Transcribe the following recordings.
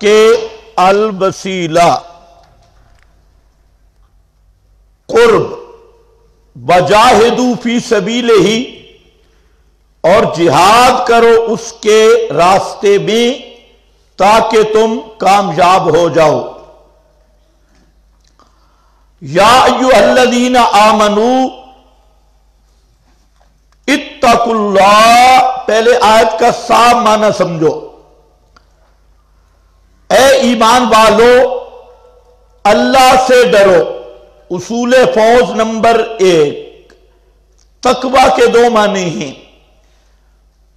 کہ الوسیلہ قرب وجاہدوا فی سبیلہ، اور جہاد کرو اس کے راستے میں تاکہ تم کامیاب ہو جاؤ۔ یا ایھا الذین آمنوا اتقوا اللہ، پہلے آیت کا صاف معنی سمجھو۔ اے ایمان والو اللہ سے ڈرو۔ اصول فوز نمبر 1، تقوی کے دو معنی ہیں۔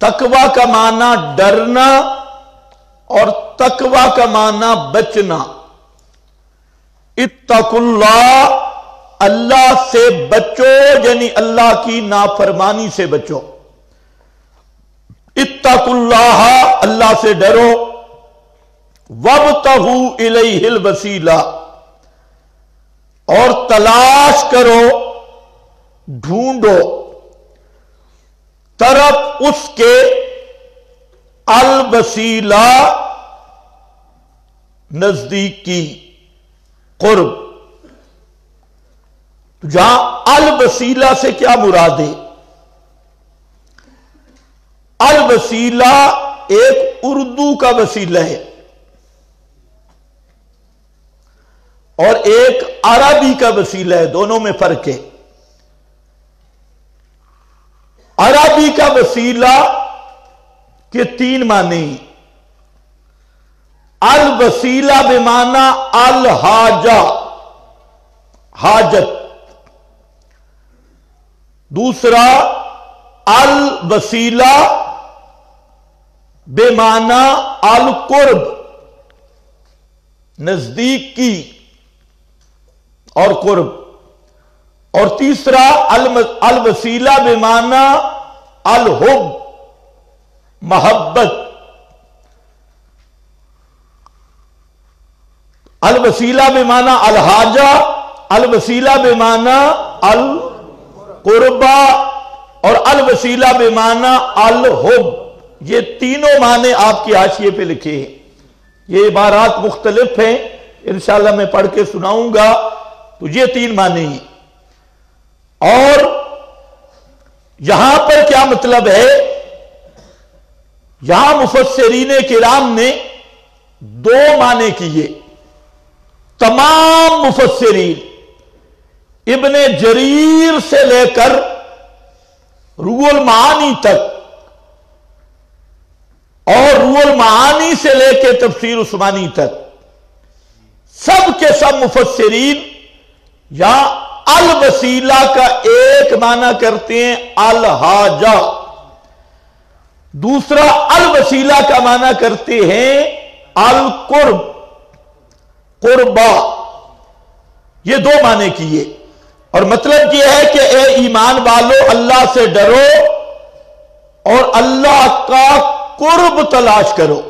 تقوی کا معنی ڈرنا اور تقوی کا معنی بچنا۔ اتقوا اللہ، اللہ سے بچو، یعنی اللہ کی نافرمانی سے بچو۔ اتقوا اللہ، اللہ سے ڈرو۔ وابتغوا الیہ الوسیلہ، اور تلاش کرو، ڈھونڈو طرف اس کے الوسیلہ نزدیکی، قرب۔ جہاں الوسیلہ سے کیا مراد ہے؟ الوسیلہ ایک اردو کا وسیلہ ہے اور ایک عربی کا وسیلہ ہے، دونوں میں فرق ہے۔ عربی کا وسیلہ کے 3 معنی ہیں۔ الوسیلہ بمعنی الحاجہ، حاجت۔ دوسرا الوسیلہ بمعنی القرب، نزدیکی اور قرب۔ اور تیسرا الوسیلہ بمعنی الحب، محبت۔ الوسیلہ بمعنی الحاجہ، الوسیلہ بمعنی القربہ، اور الوسیلہ بمعنی الحب۔ یہ تینوں معنی آپ کی حاشیے پہ لکھے ہیں۔ یہ عبارات مختلف ہیں، انشاءاللہ میں پڑھ کے سناؤں گا۔ تو یہ 3 معنی ہیں۔ اور یہاں پر کیا مطلب ہے؟ یہاں مفسرین کرام نے 2 معنی کیے۔ تمام مفسرین ابن جریر سے لے کر روح المعانی تک، اور روح المعانی سے لے کے تفسیر عثمانی تک، سب کے سب مفسرین یا الوسیلہ کا ایک معنی کرتے ہیں الحاجہ، دوسرا الوسیلہ کا معنی کرتے ہیں القرب، قربہ۔ یہ 2 معنی کیے، اور مطلب یہ ہے کہ اے ایمان والو اللہ سے ڈرو اور اللہ کا قرب تلاش کرو۔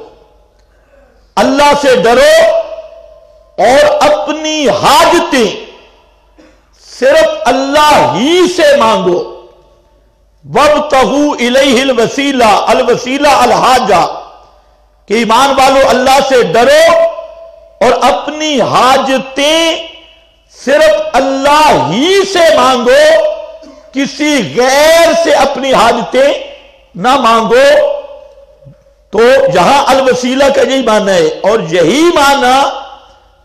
اللہ سے ڈرو اور اپنی حاجتیں صرف اللہ ہی سے مانگو۔ وابتغوا الیہ الوسیلہ، الوسیلہ الحاجہ، کہ ایمان والو اللہ سے ڈرو اور اپنی حاجتیں صرف اللہ ہی سے مانگو، کسی غیر سے اپنی حاجتیں نہ مانگو۔ تو یہاں الوسیلہ کا یہی معنی ہے، اور یہی معنی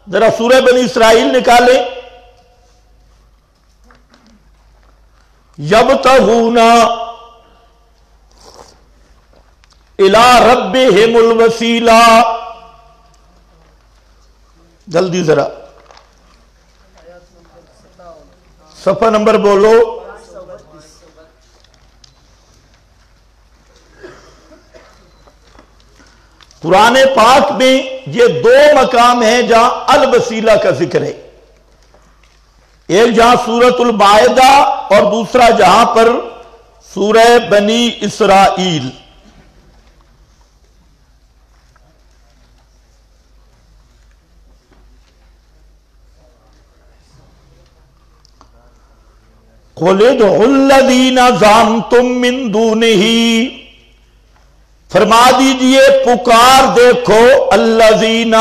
ذرا سورہ بنی اسرائیل نکالیں۔ یبتغون الی ربہم الوسیلہ، جلدی ذرا صفحہ نمبر بولو۔ قرآن پاک میں یہ 2 مقام ہیں جہاں الوسیلہ کا ذکر ہے، ایک جہاں سورۃ المائدہ اور دوسرا جہاں پر سورہ بنی اسرائیل۔ قُلِ ادْعُوا الَّذِينَ زَعَمْتُم مِّن دُونِهِ، فرما دیجئے پکار دیکھو الذین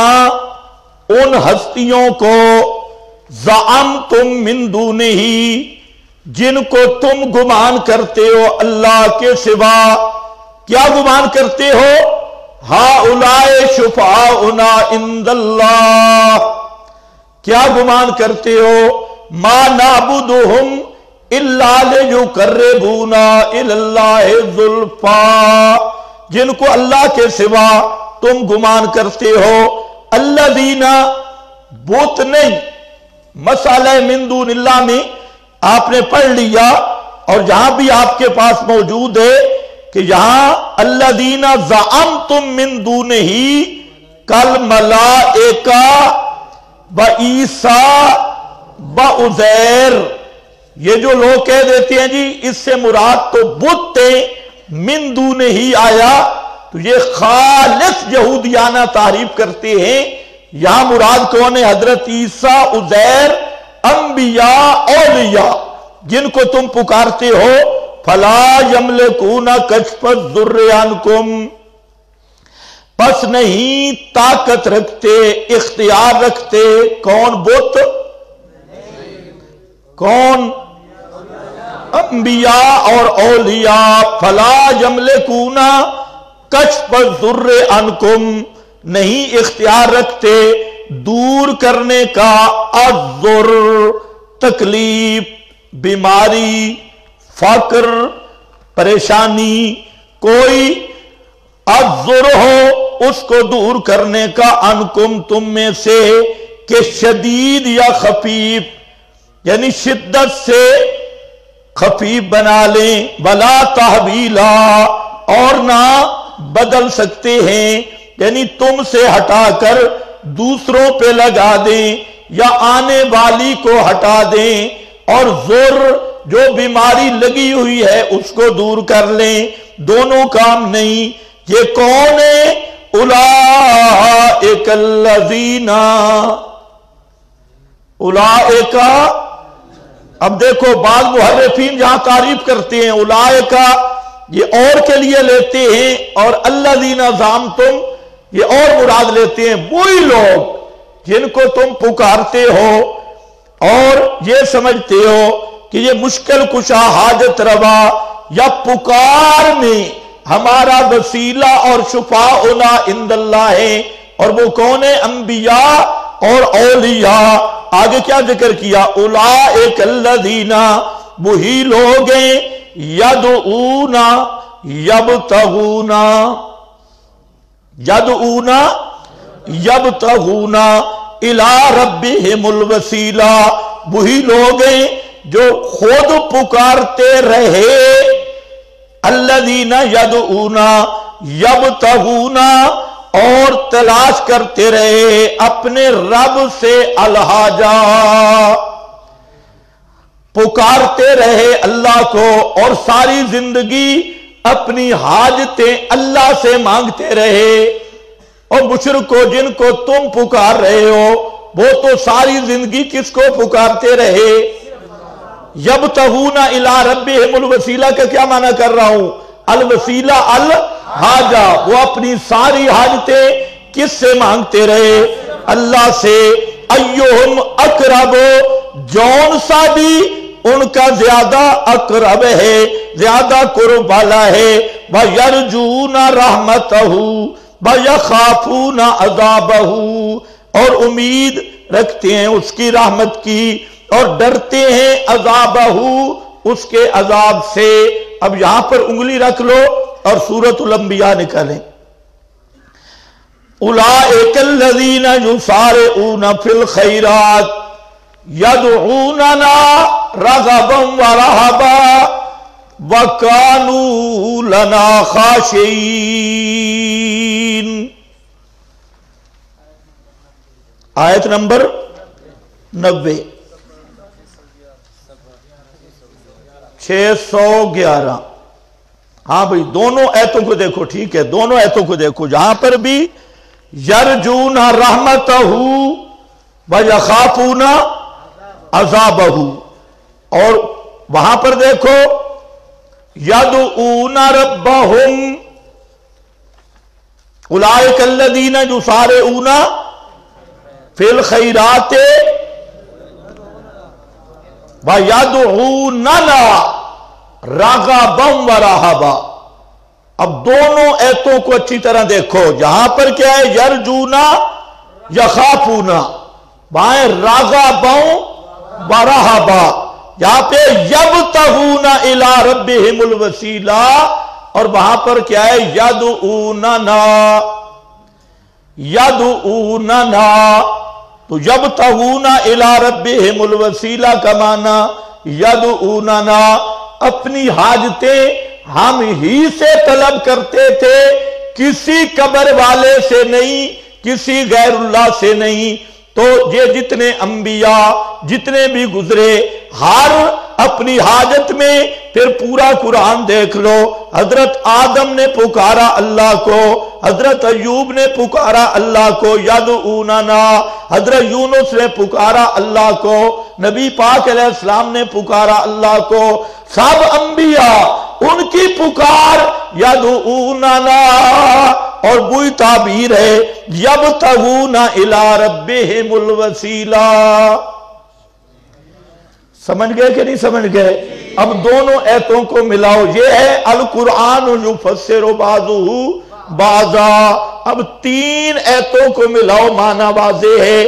ان ہستیوں کو زعمتم من دونہ جن کو تم گمان کرتے ہو اللہ کے سوا. کیا گمان کرتے ہو؟ ہؤلاء شفعاؤنا عند اللہ. کیا گمان کرتے ہو؟ ما نعبدہم الا لیقربونا الی اللہ زلفیٰ. جن کو اللہ کے سوا تم گمان کرتے ہو. الذین بت نہیں، مسئلہ من دون اللہ میں آپ نے پڑھ لیا، اور جہاں بھی آپ کے پاس موجود ہے کہ یہاں الذین زعمتم من دونہ کالملائکہ وعیسیٰ وعزیر. یہ جو لوگ کہہ دیتے ہیں جی اس سے مراد تو بت تھے، من دونہ ہی آیا، تو یہ خالص یہودیانہ تعریف کرتے ہیں. یہاں مراد کون ہے؟ حضرت عیسیٰ، عزیر، انبیاء، اولیاء جن کو تم پکارتے ہو. فلا یملکون کشف الضر عنکم، پس نہیں طاقت رکھتے، اختیار رکھتے. کون بت؟ کون؟ انبیاء اور اولیاء. فلا یملکون کشف الضر عنکم، نہیں اختیار رکھتے دور کرنے کا الضر، تکلیف، بیماری، فقر، پریشانی، کوئی الضر ہو اس کو دور کرنے کا عنکم تم میں سے، کہ شدید یا خفیف، یعنی شدت سے خفیف بنا لیں. ولا تحویلا، اور نہ بدل سکتے ہیں، یعنی تم سے ہٹا کر دوسروں پہ لگا دیں یا آنے والی کو ہٹا دیں. اور ضر جو بیماری لگی ہوئی ہے اس کو دور کر لیں. دونوں کام نہیں. یہ کون ہے؟ اولئک الذین، اولئک. اب دیکھو بعض محرفین جہاں تعریف کرتے ہیں اولئک یہ اور کے لیے لیتے ہیں، اور الذین زعمتم یہ اور مراد لیتے ہیں. وہی لوگ جن کو تم پکارتے ہو اور یہ سمجھتے ہو کہ یہ مشکل کشا، حاجت روا، یا پکار میں ہمارا وسیلہ اور شفاعنا عند اللہ ہے. اور وہ کون ہے؟ انبیاء اور اولیاء. آگے کیا ذکر کیا؟ اولئک الذین، وہی لوگ ہیں یدعون یبتغون، یدعون یبتغون الی ربہم الوسیلہ. وہی لوگ ہیں جو خود پکارتے رہے. الذین یدعون یبتغون، اور تلاش کرتے رہے اپنے رب سے الحاجہ، پکارتے رہے اللہ کو اور ساری زندگی اپنی حاجتیں اللہ سے مانگتے رہے. اور مشرکو جن کو تم پکار رہے ہو وہ تو ساری زندگی کس کو پکارتے رہے؟ یبتغون الی ربہم الوسیلہ کا کیا معنی کر رہا ہوں؟ الوسیلہ الحاجہ، وہ اپنی ساری حاجتیں کس سے مانگتے رہے؟ اللہ سے. ایہم اقرب، جون سا بھی ان کا زیادہ اقرب ہے، زیادہ قرب والا ہے. وَيَرْجُونَ رَحْمَتَهُ وَيَخَافُونَ عَذَابَهُ، اور امید رکھتے ہیں اس کی رحمت کی اور ڈرتے ہیں عذابہ، اس کے عذاب سے. اب یہاں پر انگلی رکھ لو اور سورۃ الانبیاء نکالیں. اولئک الذین یسارعون فی الخیرات یدعوننا رغبا ورہبا وَكَانُوا لَنَا خَاشِعِينَ. آیت نمبر 90، 611. ہاں بھئی دونوں ایتوں کو دیکھو، ٹھیک ہے، دونوں ایتوں کو دیکھو. جہاں پر بھی یرجون رحمتہ ویخافون عذابہ، اور وہاں پر دیکھو یدعون ربہم اولئک الذین یسارعون فی الخیرات وَيَدْعُونَنَا رَغَبًا وَرَهَبًا۔ اب دونوں ایتوں کو اچھی طرح دیکھو، جہاں پر کیا ہے یرجونا یخافونا، وہاں رَغَبًا وَرَهَبًا، یہاں پہ یبتغون الی ربہم الوسیلہ، اور وہاں پر کیا ہے یدعوننا یدعوننا۔ تو یبتغون الی ربہم الوسیلہ کا معنی یدعوننا، اپنی حاجتیں ہم ہی سے طلب کرتے تھے، کسی قبر والے سے نہیں، کسی غیر اللہ سے نہیں۔ تو یہ جتنے انبیاء جتنے بھی گزرے، ہر اپنی حاجت میں، پھر پورا قرآن دیکھ لو، حضرت آدم نے پکارا اللہ کو، حضرت ایوب نے پکارا اللہ کو یدعوننا، حضرت یونس نے پکارا اللہ کو، نبی پاک علیہ السلام نے پکارا اللہ کو، سب انبیاء ان کی پکار یدعوننا، اور وہی تعبیر ہے یبتغون الی ربہم الوسیلہ۔ سمجھ گئے کہ نہیں سمجھ گئے؟ اب دونوں ایتوں کو ملاؤ، یہ ہے القرآن یفسر بعضہ بعضا۔ اب تین ایتوں کو ملاؤ، معنی واضح ہے۔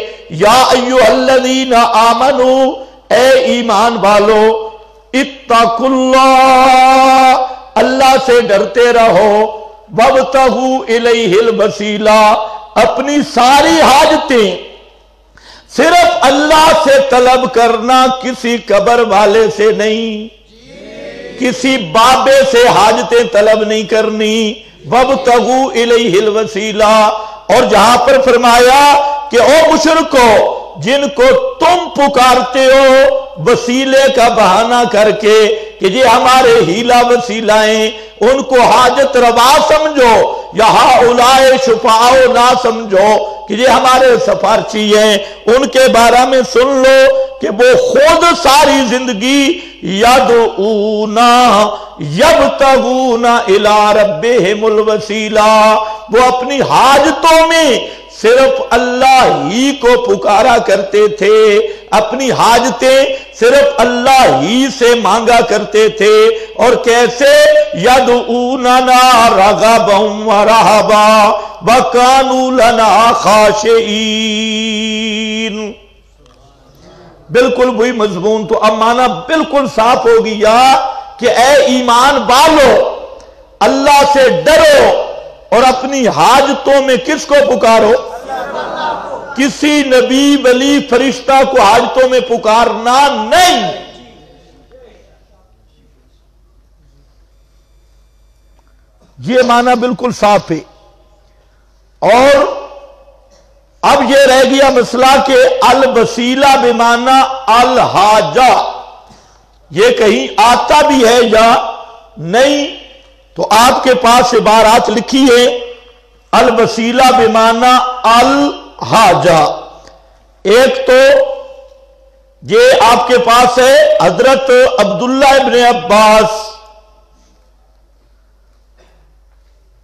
یا ایھا الذین آمنوا، اے ایمان والو، اتقوا اللہ، اللہ سے ڈرتے رہو، وابتغوا الیہ الوسیلہ، اپنی ساری حاجتیں صرف اللہ سے طلب کرنا، کسی قبر والے سے نہیں، کسی بابے سے حاجتیں طلب نہیں کرنی۔ وابتغوا الیہ الوسیلہ، اور جہاں پر فرمایا کہ او مشرکو، جن کو تم پکارتے ہو وسیلے کا بہانہ کر کے کہ یہ ہمارے ہیلا وسیلہ ہیں، ان کو حاجت روا سمجھو، یا ہؤلاء شفعاء نہ سمجھو کہ یہ ہمارے سفارشی ہیں، ان کے بارے میں سن لو کہ وہ خود ساری زندگی یدعونا یبتغون الی ربہم الوسیلہ، وہ اپنی حاجتوں میں صرف اللہ ہی کو پکارا کرتے تھے، اپنی حاجتیں صرف اللہ ہی سے مانگا کرتے تھے۔ اور کیسے؟ یدعوننا رغبا ورہبا وکانوا لنا خاشعین۔ بالکل وہی مضمون۔ تو اب معنی بالکل صاف ہو گیا کہ اے ایمان والو، اللہ سے ڈرو اور اپنی حاجتوں میں کس کو پکارو؟ کسی نبی ولی فرشتہ کو حاجتوں میں پکارنا نہیں۔ یہ معنی بالکل صاف ہے۔ اور اب یہ رہ گیا مسئلہ کہ الوسیلہ بمعنی الحاجہ، یہ کہیں آتا بھی ہے یا نہیں؟ تو آپ کے پاس عبارات لکھی ہے الوسیلہ بمعنی الحاجہ۔ ایک تو یہ آپ کے پاس ہے حضرت عبداللہ ابن عباس،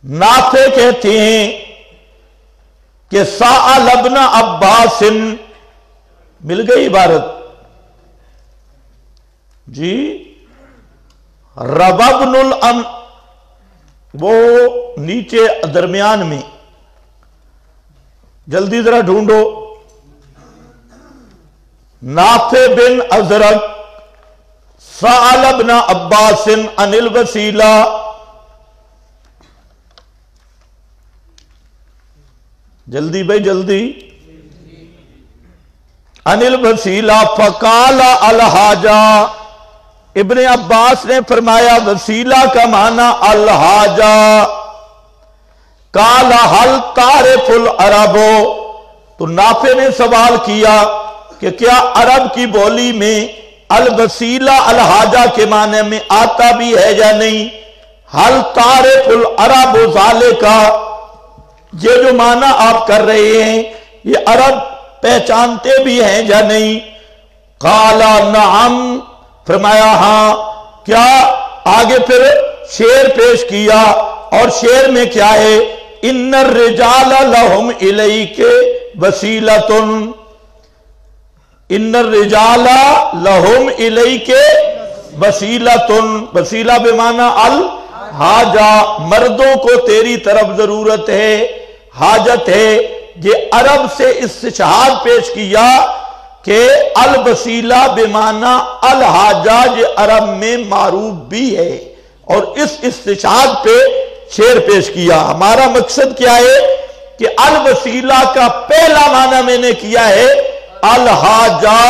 نافع کہتے ہیں کہ سأل ابن عباس، مل گئی عبارت جی، ربابن الان، وہ نیچے درمیان میں، جلدی ذرا ڈھونڈو، نافع بن ازرق سأل ابن عباس عن الوسیلہ، جلدی بھائی جلدی، عن الوسیلہ فقال الحاجہ، ابن عباس نے فرمایا وسیلہ کا معنی الحاجہ۔ قال هل تعرف العرب، تو نافع نے سوال کیا کہ کیا عرب کی بولی میں الوسیلہ الحاجہ کے معنی میں آتا بھی ہے یا نہیں؟ هل تعرف العرب ذالک، یہ جو معنی آپ کر رہے ہیں یہ عرب پہچانتے بھی ہیں یا نہیں؟ قال نعم، فرمایا ہاں۔ کیا؟ آگے پھر شعر پیش کیا، اور شعر میں کیا ہے؟ ان الرجال لهم الیک وسیلۃ، ان الرجال لهم الیک وسیلۃ، وسیلہ بمعنی الحاجہ، مردوں کو تیری طرف ضرورت ہے، حاجت ہے۔ یہ عرب سے استشہاد پیش کیا کہ الوسیلہ بمعنی الحاجہ، یہ عرب میں معروف بھی ہے، اور اس استشہاد پہ شعر پیش کیا۔ ہمارا مقصد کیا ہے کہ الوسیلہ کا پہلا معنی میں نے کیا ہے الحاجہ،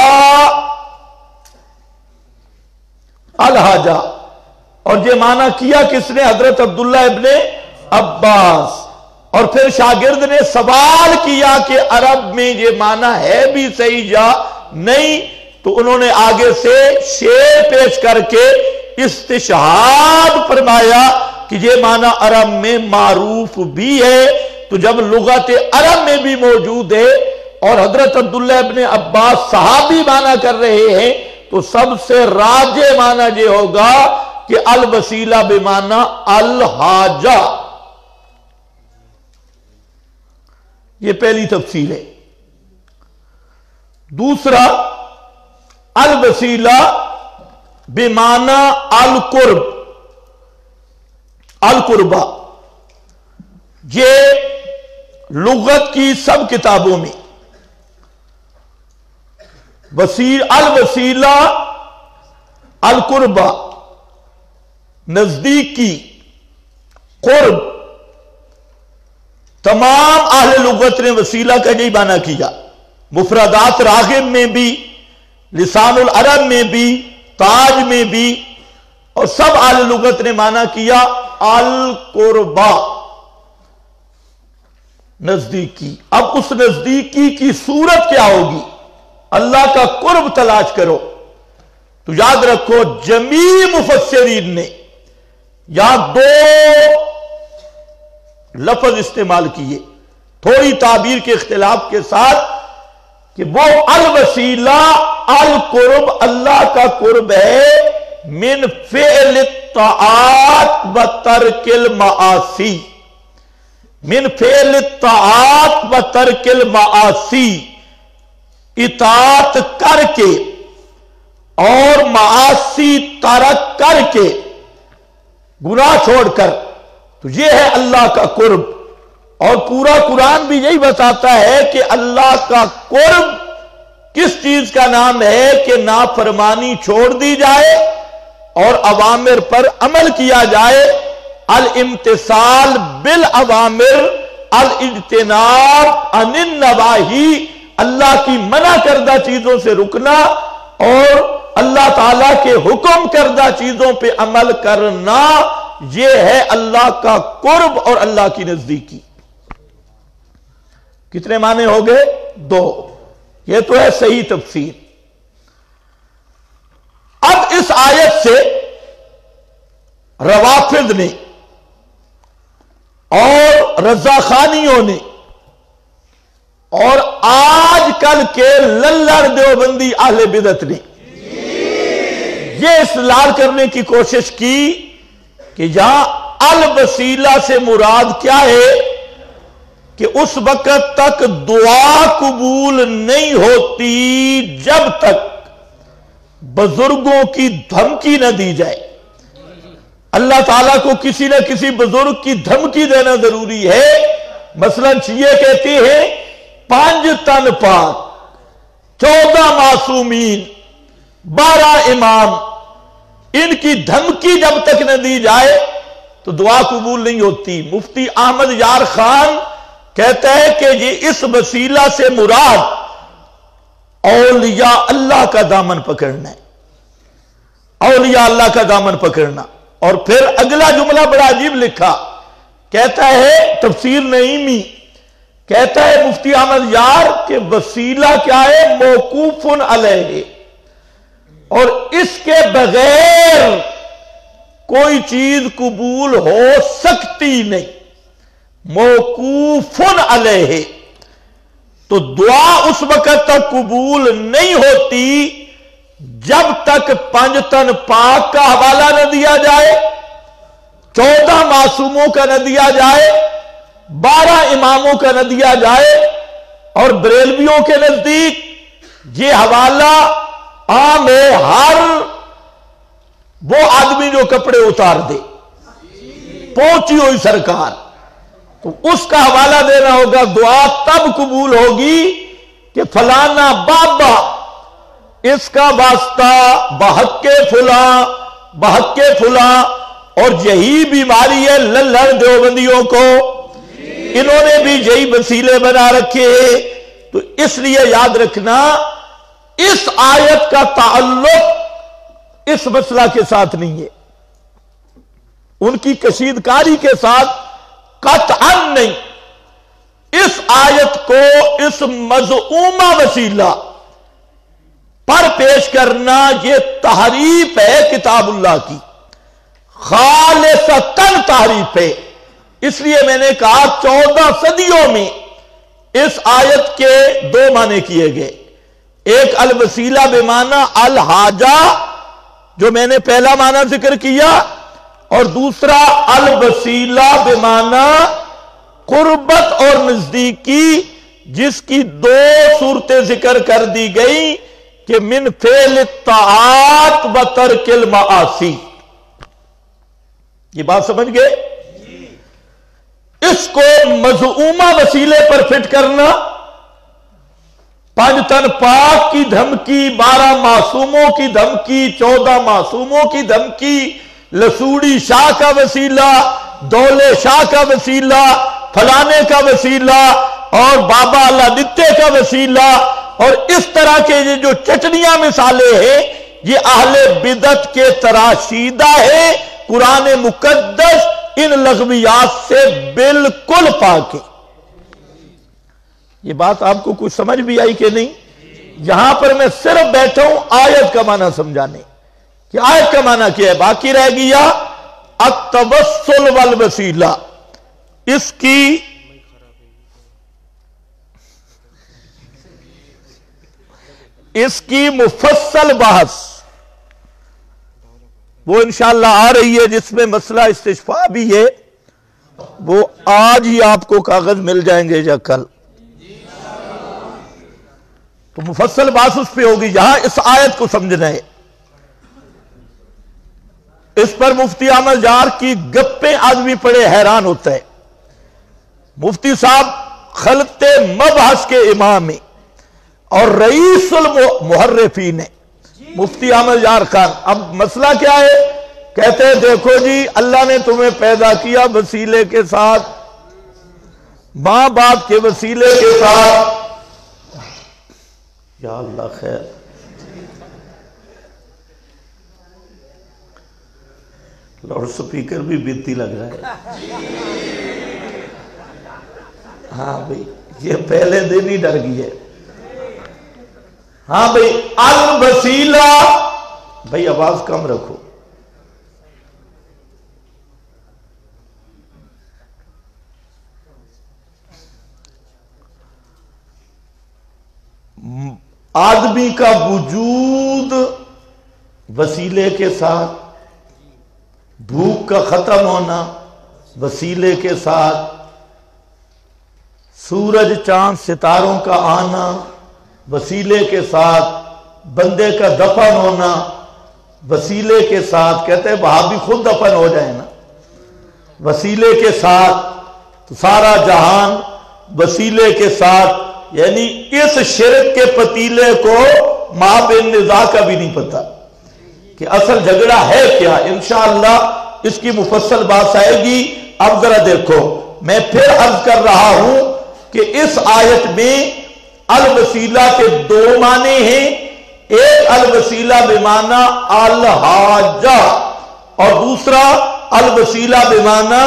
الحاجہ، اور یہ معنی کیا کس نے؟ حضرت عبداللہ ابن عباس۔ اور پھر شاگرد نے سوال کیا کہ عرب میں یہ معنی ہے بھی صحیح یا نہیں، تو انہوں نے آگے سے شعر پیش کر کے استشہاد فرمایا کہ یہ معنی عرب میں معروف بھی ہے۔ تو جب لغت عرب میں بھی موجود ہے اور حضرت عبداللہ ابن عباس صحابی معنی کر رہے ہیں، تو سب سے راجح معنی یہ ہوگا کہ الوسیلہ بمعنی الحاجہ۔ یہ پہلی تفصیل ہے۔ دوسرا، الوسیلہ بمعنی القرب، القربہ، یہ لغت کی سب کتابوں میں الوسیلہ القربہ، نزدیکی، قرب، تمام اہل لغت نے وسیلہ کا یہی معنی کیا۔ مفردات راغب میں بھی، لسان العرب میں بھی، تاج میں بھی، اور سب اہل لغت نے معنی کیا القربہ، نزدیکی۔ اب اس نزدیکی کی صورت کیا ہوگی؟ اللہ کا قرب تلاش کرو۔ تو یاد رکھو جمیع مفسرین نے یہاں دو لفظ استعمال کیے، تھوڑی تعبیر کے اختلاف کے ساتھ، کہ وہ الوسیلہ القرب، اللہ کا قرب ہے، من فعل الطاعات و ترک المعاصی، من فعل الطاعات و ترک المعاصی، اطاعت کر کے اور معاصی ترک کر کے، گناہ چھوڑ کر، تو یہ ہے اللہ کا قرب۔ اور پورا قرآن بھی یہی بتاتا ہے کہ اللہ کا قرب کس چیز کا نام ہے کہ نافرمانی چھوڑ دی جائے اور اوامر پر عمل کیا جائے، الامتثال بالاوامر، الاجتناب عن النواہی، اللہ کی منع کردہ چیزوں سے رکنا اور اللہ تعالیٰ کے حکم کردہ چیزوں پہ عمل کرنا، یہ ہے اللہ کا قرب اور اللہ کی نزدیکی۔ کتنے معنی ہو گئے؟ دو۔ یہ تو ہے صحیح تفسیر۔ اب اس آیت سے روافض نے اور رضاخانیوں نے اور آج کل کے للڑ دیوبندی اہل بدعت نے یہ استدلال کرنے کی کوشش کی کہ یہاں الوسیلہ سے مراد کیا ہے کہ اس وقت تک دعا قبول نہیں ہوتی جب تک بزرگوں کی دھمکی نہ دی جائے۔ اللہ تعالیٰ کو کسی نہ کسی بزرگ کی دھمکی دینا ضروری ہے۔ مثلا شیعہ کہتے ہیں 5 تن پاک، 14 معصومین، 12 امام، ان کی دھمکی جب تک نہ دی جائے تو دعا قبول نہیں ہوتی۔ مفتی احمد یار خان کہتا ہے کہ یہ اس وسیلہ سے مراد اولیاء اللہ کا دامن پکڑنا ہے، اولیاء اللہ کا دامن پکڑنا۔ اور پھر اگلا جملہ بڑا عجیب لکھا، کہتا ہے تفسیر نعیمی، کہتا ہے مفتی احمد یار کہ وسیلہ کیا ہے؟ موقوف علیہ، اور اس کے بغیر کوئی چیز قبول ہو سکتی نہیں، موقوف علیہ۔ تو دعا اس وقت تک قبول نہیں ہوتی جب تک 5 تن پاک کا حوالہ نہ دیا جائے، 14 معصوموں کا نہ دیا جائے، 12 اماموں کا نہ دیا جائے، اور بریلویوں کے نزدیک یہ حوالہ عام ہے ہر وہ آدمی جو کپڑے اتار دے، پہنچی ہوئی سرکار، تو اس کا حوالہ دینا ہوگا۔ دعا تب قبول ہوگی کہ فلانا بابا اس کا واسطہ بحق فلاں بحق فلاں، اور یہی بیماری ہے للڑ دیوبندیوں کو، انہوں نے بھی یہی وسیلے بنا رکھے۔ تو اس لیے یاد رکھنا اس آیت کا تعلق اس مسئلہ کے ساتھ نہیں ہے، ان کی کشیدکاری کے ساتھ قطعاً نہیں۔ اس آیت کو اس مزعومہ وسیلہ پر پیش کرنا یہ تحریف ہے کتاب اللہ کی، خالصتاً تحریف ہے۔ اس لیے میں نے کہا 14 صدیوں میں اس آیت کے 2 معنی کیے گئے، ایک الوسیلہ بمعنی الحاجہ جو میں نے پہلا معنی ذکر کیا، اور دوسرا الوسیلہ بمعنی قربت اور نزدیکی، جس کی 2 صورتیں ذکر کر دی گئی کہ من فعل الطاعات و ترک المعاصی۔ یہ بات سمجھ گئے؟ اس کو مزعومہ وسیلے پر فٹ کرنا، 5 تن پاک کی دھمکی، 12 معصوموں کی دھمکی، 14 معصوموں کی دھمکی، لسوڑی شاہ کا وسیلہ، دولے شاہ کا وسیلہ، فلانے کا وسیلہ، اور بابا اللہ نتے کا وسیلہ، اور اس طرح کے یہ جو چٹنیاں مثالیں ہیں یہ اہل بدعت کے تراشیدہ ہے۔ قرآن مقدس ان لغویات سے بالکل پاک ہے۔ یہ بات آپ کو کچھ سمجھ بھی آئی کہ نہیں؟ یہاں پر میں صرف بیٹھا ہوں آیت کا معنی سمجھانے کہ آیت کا معنی کیا ہے، باقی رہ گیا التوسل والوسیلہ۔ اس کی مفصل بحث وہ انشاءاللہ آ رہی ہے، جس میں مسئلہ استشفاء بھی ہے، وہ آج ہی آپ کو کاغذ مل جائیں گے یا کل، تو مفصل بحث اس پہ ہوگی۔ یہاں اس آیت کو سمجھنا ہے، اس پر مفتی احمد یار کی گپیں آدمی پڑے حیران ہوتا ہے۔ مفتی صاحب خلط مبحث کے امام ہیں اور رئیس المحرفین ہیں، مفتی احمد یار خان۔ اب مسئلہ کیا ہے؟ کہتے ہیں دیکھو جی اللہ نے تمہیں پیدا کیا وسیلے کے ساتھ، ماں باپ کے وسیلے کے ساتھ، یا اللہ خیر، لاؤڈ سپیکر بھی بیتی لگ رہا ہے۔ ہاں بھئی یہ پہلے دن ہی ڈر گئی ہے۔ ہاں بھئی الوسیلہ، بھئی آواز کم رکھو۔ آدمی کا وجود وسیلے کے ساتھ، بھوک کا ختم ہونا وسیلے کے ساتھ، سورج چاند ستاروں کا آنا وسیلے کے ساتھ، بندے کا دفن ہونا وسیلے کے ساتھ، کہتے ہیں وہاں بھی خود دفن ہو جائے نا وسیلے کے ساتھ، تو سارا جہان وسیلے کے ساتھ۔ یعنی اس شرک کے پتیلے کو ماں بن نزا کا بھی نہیں پتا کہ اصل جھگڑا ہے کیا۔ انشاءاللہ اس کی مفصل بات آئے گی۔ اب ذرا دیکھو، میں پھر عرض کر رہا ہوں کہ اس آیت میں الوسیلہ کے 2 معنی ہیں، ایک الوسیلہ بمعنی الحاجہ اور دوسرا الوسیلہ بمعنی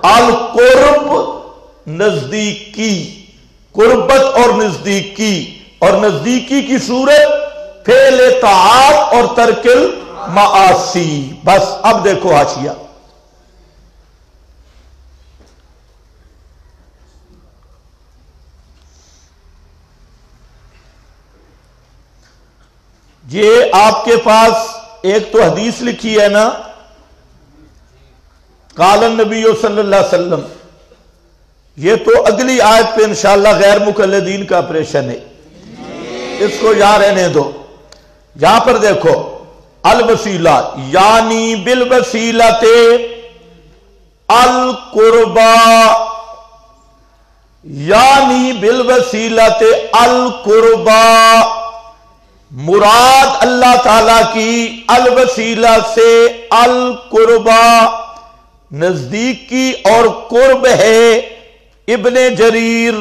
القرب، نزدیکی، قربت اور نزدیکی، اور نزدیکی کی صورت فعل طاعات اور ترک المعاصی۔ بس اب دیکھو حاشیہ، یہ آپ کے پاس ایک تو حدیث لکھی ہے نا، قال النبی صلی اللہ علیہ وسلم، یہ تو اگلی آیت پہ انشاءاللہ غیر مقلدین کا آپریشن ہے، اس کو یہاں رہنے دو۔ یہاں پر دیکھو الوسیلہ یعنی بالوسیلۃ القربا، یعنی بالوسیلۃ القربا، مراد اللہ تعالی کی الوسیلہ سے القربا نزدیکی اور قرب ہے۔ ابن جریر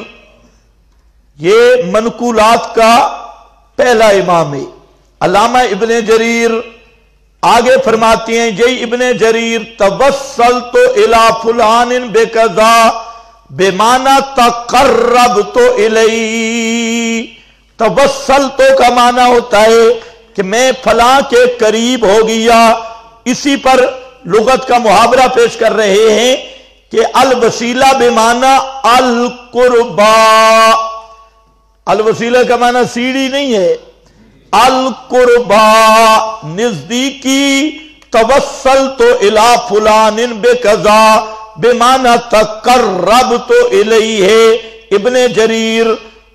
یہ منقولات کا پہلا امام ہے، علامہ ابن جریر آگے فرماتے ہیں، یہی ابن جریر توسلت الی فلان بکذا بمعنی تقربت الیہ، توسلت کا معنی ہوتا ہے کہ میں فلاں کے قریب ہو گیا۔ اسی پر لغت کا محاورہ پیش کر رہے ہیں کہ الوسیلہ بمعنی القربا، الوسیلہ کا معنی سیڑھی نہیں ہے، القربا نزدیکی، توسلت الی فلان بکذا بمعنی تقربت الیہ ابن جریر۔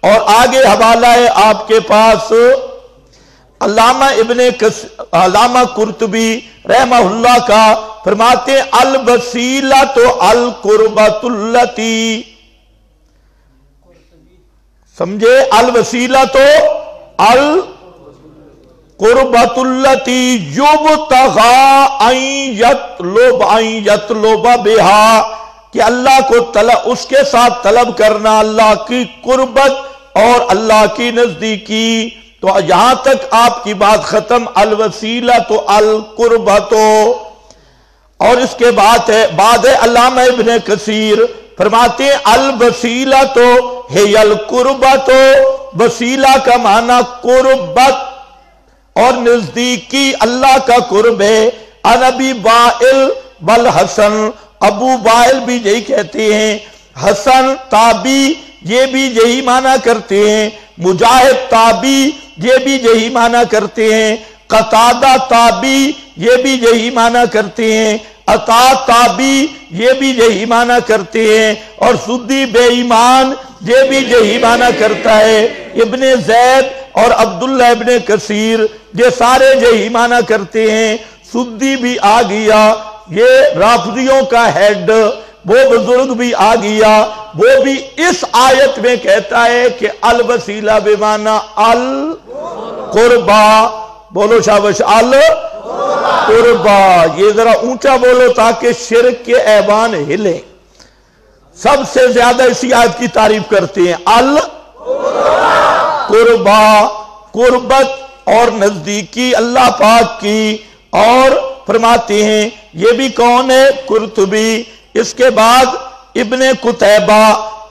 اور آگے حوالہ ہے آپ کے پاس علامہ قرطبی رحمہ اللہ کا، فرماتے الوسیلہ تو القربۃ التی، سمجھے، الوسیلہ تو القربۃ التی یبتغى ان یطلب بہا، کہ اللہ کو اس کے ساتھ طلب کرنا اللہ کی قربت اور اللہ کی نزدیکی۔ تو یہاں تک آپ کی بات ختم، الوسیلہ تو القربۃ۔ اور اس کے بعد ہے علامہ ابن کثیر فرماتے ہیں الوسیلہ تو ہے القربۃ، وسیلہ کا معنی قربت اور نزدیکی، اللہ کا قرب ہے۔ عن ابی وائل والحسن، ابو وائل بھی یہی کہتے ہیں، حسن تابی یہ بھی یہی معنی کرتے ہیں، مجاہد تابی یہ بھی یہی معنی کرتے ہیں، قتادہ تابی یہ بھی یہی معنی کرتے ہیں، عطا تابی یہ بھی یہی معنی کرتے ہیں، اور سدی بے ایمان یہ بھی یہی معنی کرتا ہے۔ ابن زید اور عبداللہ ابن کثیر یہ سارے یہی معنی کرتے ہیں۔ سدی بھی آ گیا، یہ رافضیوں کا ہیڈ، وہ بزرگ بھی آ گیا، وہ بھی اس آیت میں کہتا ہے کہ الوسیلہ بمعنی القربا، بولو شاباش، القربا، یہ ذرا اونچا بولو تاکہ شرک کے ایوان ہلیں۔ سب سے زیادہ اسی آیت کی تعریف کرتے ہیں، القربا، قربت اور نزدیکی اللہ پاک کی۔ اور فرماتے ہیں یہ بھی کون ہے؟ قرطبی۔ اس کے بعد ابن قتیبہ،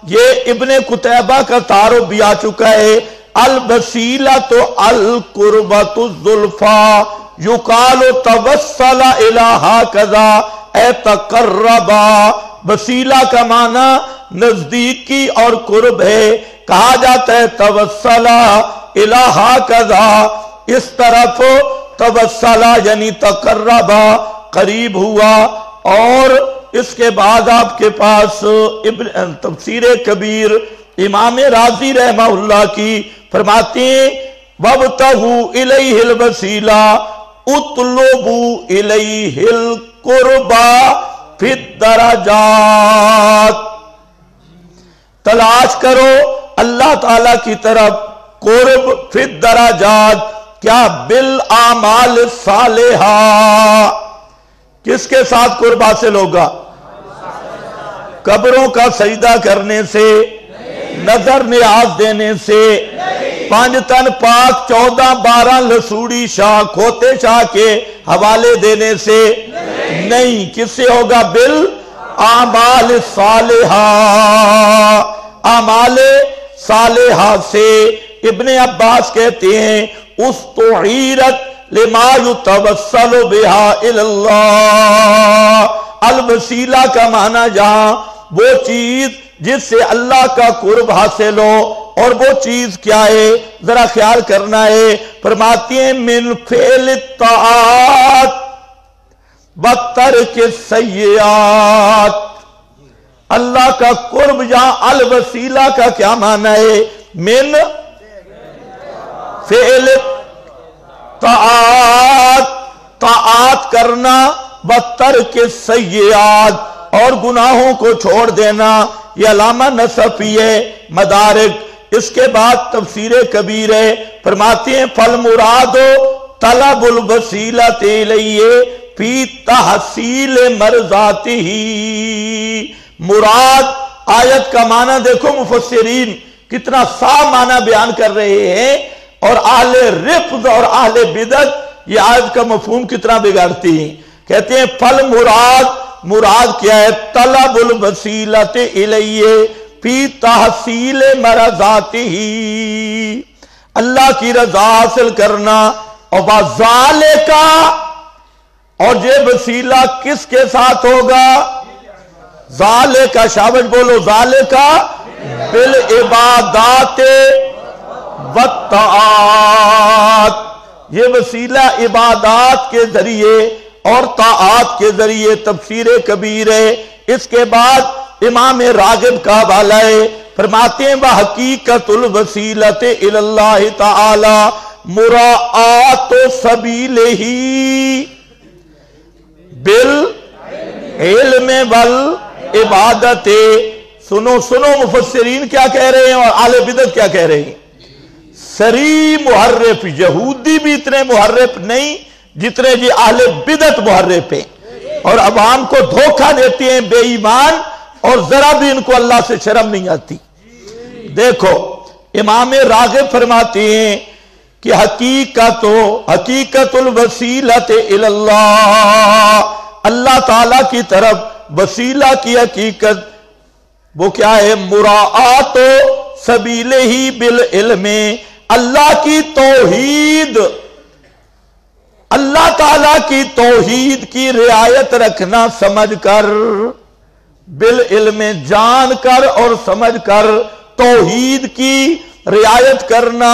یہ ابن قتیبہ کا تعارف بھی آ چکا ہے، الوسیلہ تو القربۃ الزلفیٰ یقال توسل الی ھکذا اے تقربا، وسیلہ کا معنی نزدیکی اور قرب ہے، کہا جاتا ہے توسل الی ھکذا، اس طرف توسلا یعنی تقربا، قریب ہوا۔ اور اس کے بعد آپ کے پاس تفسیر کبیر امام رازی رحمہ اللہ کی فرماتے ہیں وَابْتَغُوا إِلَيْهِ الْوَسِيلَةَ اُطْلُبُوا إِلَيْهِ الْقُرْبَى فِي الدَّرَجَاتِ، تلاش کرو اللہ تعالیٰ کی طرف قرب فی الدرجات، کیا بالاعمال الصالحہ، کس کے ساتھ قرب حاصل ہوگا؟ قبروں کا سجدہ کرنے سے، نظر نیاز دینے سے، 5 تن پاک 14 12 لسوڑی شاہ کھوتے شاہ کے حوالے دینے سے نہیں، کس سے ہوگا؟ بالاعمال الصالحہ، اعمال صالحہ سے۔ ابن عباس کہتے ہیں استعیرت لما یتوسل بہا الی اللہ، الوسیلہ کا معنی جہاں وہ چیز جس سے اللہ کا قرب حاصل ہو، اور وہ چیز کیا ہے ذرا خیال کرنا ہے۔ فرماتی ہیں من فعل الطاعات وترک السیئات، اللہ کا قرب، یہاں الوسیلہ کا کیا معنی ہے؟ من فعل طاعت کرنا، بترک سیئات، اور گناہوں کو چھوڑ دینا۔ یہ علامہ نصفی ہے مدارک۔ اس کے بعد تفسیر کبیر ہے، فرماتے ہیں فالمراد طلب الوسیلۃ الیہ فی تحصیل مرضاتہ۔ مراد آیت کا معنی دیکھو، مفسرین کتنا صاف معنی بیان کر رہے ہیں، اور اہل رفض اور اہل بدعت یہ آیت کا مفہوم کتنا بگاڑتی ہیں۔ کہتے ہیں فل مراد کیا ہے؟ طلب الوسیلۃ الیہ فی تحصیل مرضاتہ، اللہ کی رضا حاصل کرنا۔ اور بذالک، اور یہ وسیلہ کس کے ساتھ ہوگا؟ ذالک، شابش بولو، ذالک بالعبادات والطاعات، یہ وسیلہ عبادات کے ذریعے اور طاعات کے ذریعے۔ تفسیر کبیر ہے۔ اس کے بعد امام راغب کا حوالہ ہے، فرماتے ہیں وحقیقت الوسیلۃ الی اللہ تعالی مراعات سبیلہ بالعلم والعبادت۔ سنو مفسرین کیا کہہ رہے ہیں اور اہل بدعت کیا کہہ رہے ہیں۔ سری محرف، یہودی بھی اتنے محرف نہیں جتنے جی اہل بدعت محرف ہیں، اور عوام کو دھوکہ دیتے ہیں بے ایمان، اور ذرا بھی ان کو اللہ سے شرم نہیں آتی۔ دیکھو امام راغب فرماتے ہیں کہ حقیقت الوسیلۃ الی اللہ، اللہ تعالی کی طرف وسیلہ کی حقیقت وہ کیا ہے؟ مراعات سبیلہ بالعلم، اللہ کی توحید، اللہ تعالیٰ کی توحید کی رعایت رکھنا، سمجھ کر، بالعلم جان کر اور سمجھ کر، توحید کی رعایت کرنا،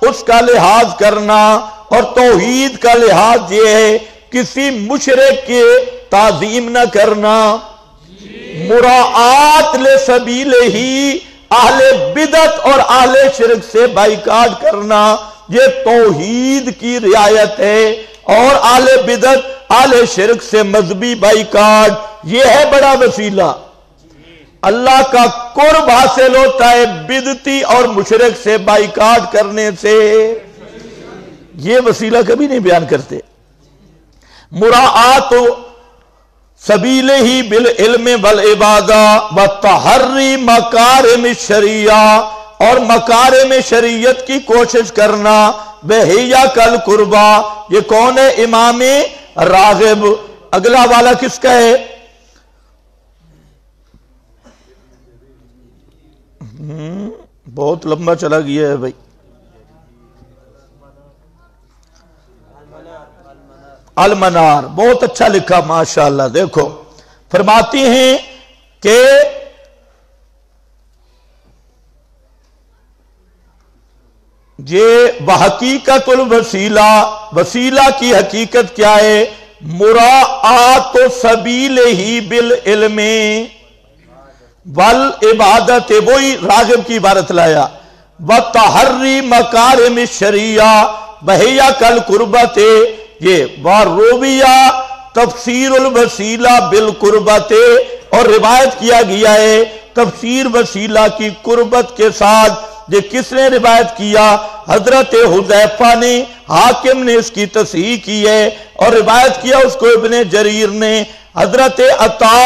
اس کا لحاظ کرنا۔ اور توحید کا لحاظ یہ ہے کسی مشرک کے تعظیم نہ کرنا، مراعات لسبیلہ، اہل بدعت اور اہل شرک سے بائیکاٹ کرنا، یہ توحید کی رعایت ہے۔ اور اہل بدعت اہل شرک سے مذہبی بائیکاٹ، یہ ہے بڑا وسیلہ۔ اللہ کا قرب حاصل ہوتا ہے بدعتی اور مشرک سے بائیکاٹ کرنے سے، یہ وسیلہ کبھی نہیں بیان کرتے۔ مراعات سبیلہ بالعلم والعبادہ وتحری مکارم الشریعہ، اور مکارم شریعت کی کوشش کرنا، بہیا کل قربا۔ یہ کون ہے؟ امام راغب۔ اگلا والا کس کا ہے؟ بہت لمبا چلا گیا ہے بھائی۔ المنار، بہت اچھا لکھا ماشاءاللہ۔ دیکھو فرماتی ہیں کہ یہ وحقیقت الوسیلہ، وسیلہ کی حقیقت کیا ہے؟ مراعات سبیلہ بالعلم والعبادت، وہی راغب کی عبارت لایا، وتحری مکارم الشریعہ بہیا کل قربت۔ یہ وارویہ تفسیر الوسیلہ بالقربت، اور روایت کیا گیا ہے تفسیر وسیلہ کی قربت کے ساتھ۔ یہ کس نے روایت کیا؟ حضرت حذیفہ نے، حاکم نے اس کی تصحیح کی ہے، اور روایت کیا اس کو ابن جریر نے، حضرت عطا،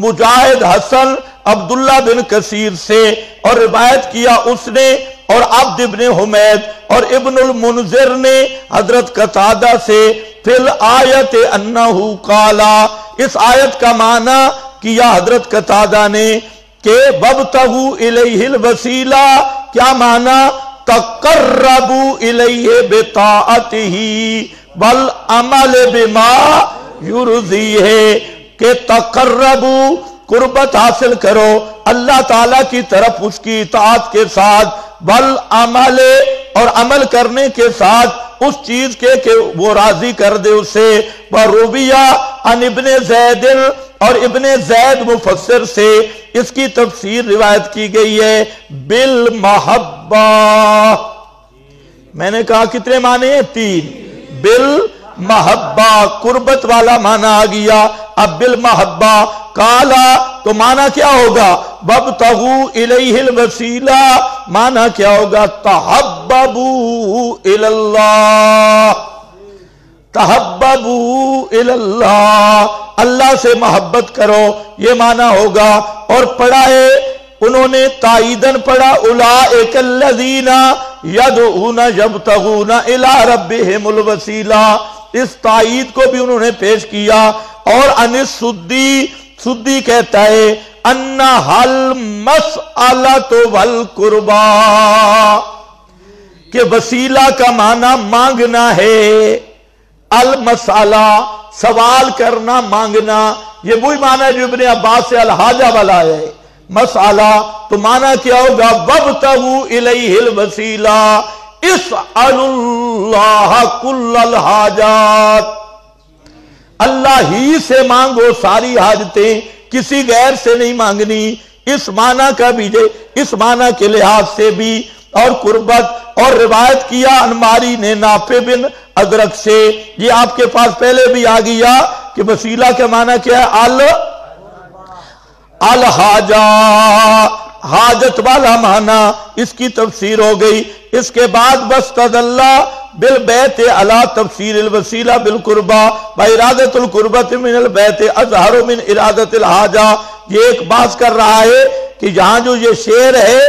مجاہد، حسن، عبداللہ بن کثیر سے، اور روایت کیا اس نے اور عبد ابن حمید اور ابن المنذر نے حضرت قتادہ سے، فی الآیت انہو قالا، اس آیت کا معنی کیا حضرت قتادہ نے کہ وابتغوا الیہ الوسیلہ، کیا معنی؟ تقربوا الیہ بطاعتہ والعمل بما یرضیہ، کہ تقربوا، قربت حاصل کرو اللہ تعالیٰ کی طرف اس کی اطاعت کے ساتھ، والعمل، اور عمل کرنے کے ساتھ اس چیز کے کہ وہ راضی کر دے اسے۔ ورویہ عن ابن زید، اور ابن زید مفسر سے، اس کی تفسیر روایت کی گئی ہے بالمحبہ. میں نے کہا کتنے معنی ہیں؟ 3. بالمحبہ قربت والا معنی آ گیا. اب بالمحبہ کالا تو معنی کیا ہوگا؟ وابتغوا الیہ الوسیلہ معنی کیا ہوگا؟ تحببوا الی اللہ. تحببوا الی اللہ اللہ سے محبت کرو یہ معنی ہوگا. اور پڑھا ہے انہوں نے تائیدن پڑھا اولئک الذین یدعون یبتغون الی ربہم الوسیلہ. اس تائید کو بھی انہوں نے پیش کیا. اور انس سدی کہتا ہے انہا المسئلۃ والقربہ کہ وسیلہ کا معنی مانگنا ہے. المسئلہ سوال کرنا مانگنا یہ وہی معنی ہے جو ابن عباس سے الحاجہ والا ہے. مسئلہ تو معنی کیا ہوگا؟ وابتغوا الیہ الوسیلہ اسألوا اللہ کل الحاجات. اللہ ہی سے مانگو ساری حاجتیں کسی غیر سے نہیں مانگنی. اس معنی کا بھی اس معنی کے لحاظ سے بھی اور قربت اور روایت کیا انماری نے نافع بن ادرک سے. یہ آپ کے پاس پہلے بھی آ گیا کہ وسیلہ کا معنی کیا ہے؟ الحاجہ حاجت والا معنی. اس کی تفسیر ہو گئی. اس کے بعد واستدل بالبیت علی تفسیر الوسیلہ بالقربہ وارادۃ القربۃ من البیت اظہر من ارادۃ الحاجہ. یہ ایک بات کر رہا ہے کہ یہاں جو یہ شعر ہے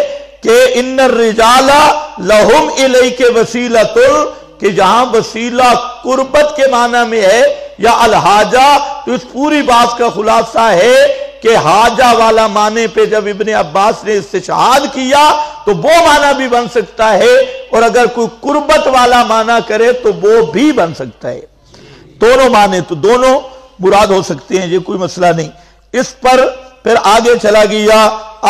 کہ ان الرجال لہم الیک وسیلۃ کہ جہاں وسیلہ قربت کے معنی میں ہے یا الحاجہ تو اس پوری بات کا خلاصہ ہے کہ حاجہ والا معنی پہ جب ابن عباس نے استشہاد کیا تو وہ معنی بھی بن سکتا ہے اور اگر کوئی قربت والا معنی کرے تو وہ بھی بن سکتا ہے. دونوں معنی تو دونوں مراد ہو سکتے ہیں یہ کوئی مسئلہ نہیں. اس پر پھر آگے چلا گیا.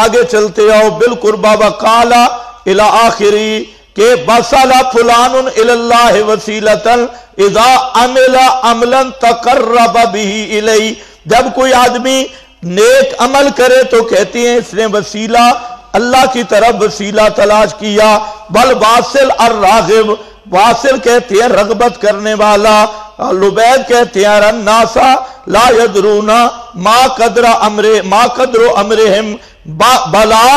آگے چلتے آؤ بالقربہ وقال الی آخری کہ بسل فلان الی اللہ وسیلۃ اذا عمل عملا تقرب به الی. جب کوئی آدمی نیک عمل کرے تو کہتے ہیں اس نے وسیلہ اللہ کی طرف وسیلہ تلاش کیا. بل واصل الراغب واصل کہتے ہیں رغبت کرنے والا. لبید کہتے ہیں الناس لا يدرون ما قدر امرهم بلا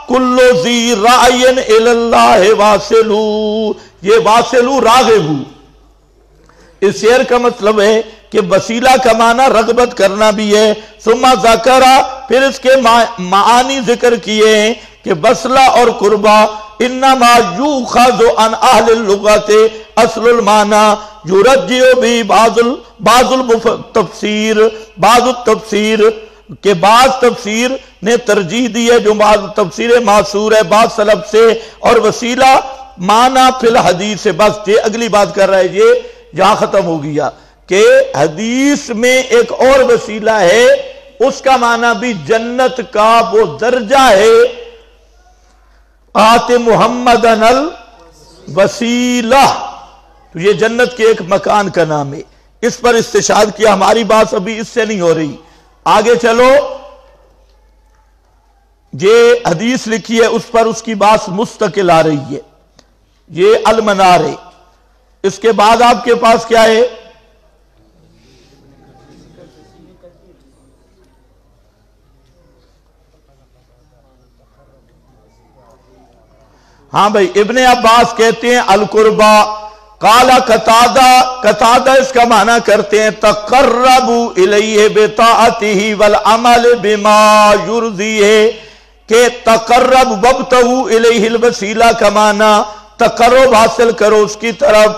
کل ذی رأی الی اللہ واصلو. یہ واصلو راغبو اس شعر کا مطلب ہے کہ وسیلہ کا معنی رغبت کرنا بھی ہے. ثم ذکر پھر اس کے معانی ذکر کیے ہیں کہ وصلہ اور قربہ انما یوخذ عن اہل اللغت اصل المعنی یرجع بھی بعض التفسیر کہ بعض تفسیر نے ترجیح دی ہے جو بعض تفسیر معصور ہے بعض سلف سے. اور وسیلہ معنی فی الحدیث سے بس یہ اگلی بات کر رہا ہے یہ یہاں ختم ہو گیا کہ حدیث میں ایک اور وسیلہ ہے اس کا معنی بھی جنت کا وہ درجہ ہے آت محمدن الوسیلہ. تو یہ جنت کے ایک مکان کا نام ہے. اس پر استشہاد کیا. ہماری بات ابھی اس سے نہیں ہو رہی. آگے چلو یہ حدیث لکھی ہے اس پر اس کی بات مستقل آ رہی ہے. یہ المنار ہے. اس کے بعد آپ کے پاس کیا ہے؟ ہاں بھائی ابن عباس کہتے ہیں القربہ. قال قتادہ اس کا معنی کرتے ہیں تقربوا الیہ بطاعتہ والعمل بما یرضیہ کہ تقرب وابتغوا الیہ الوسیلہ کا معنی تقرب حاصل کرو اس کی طرف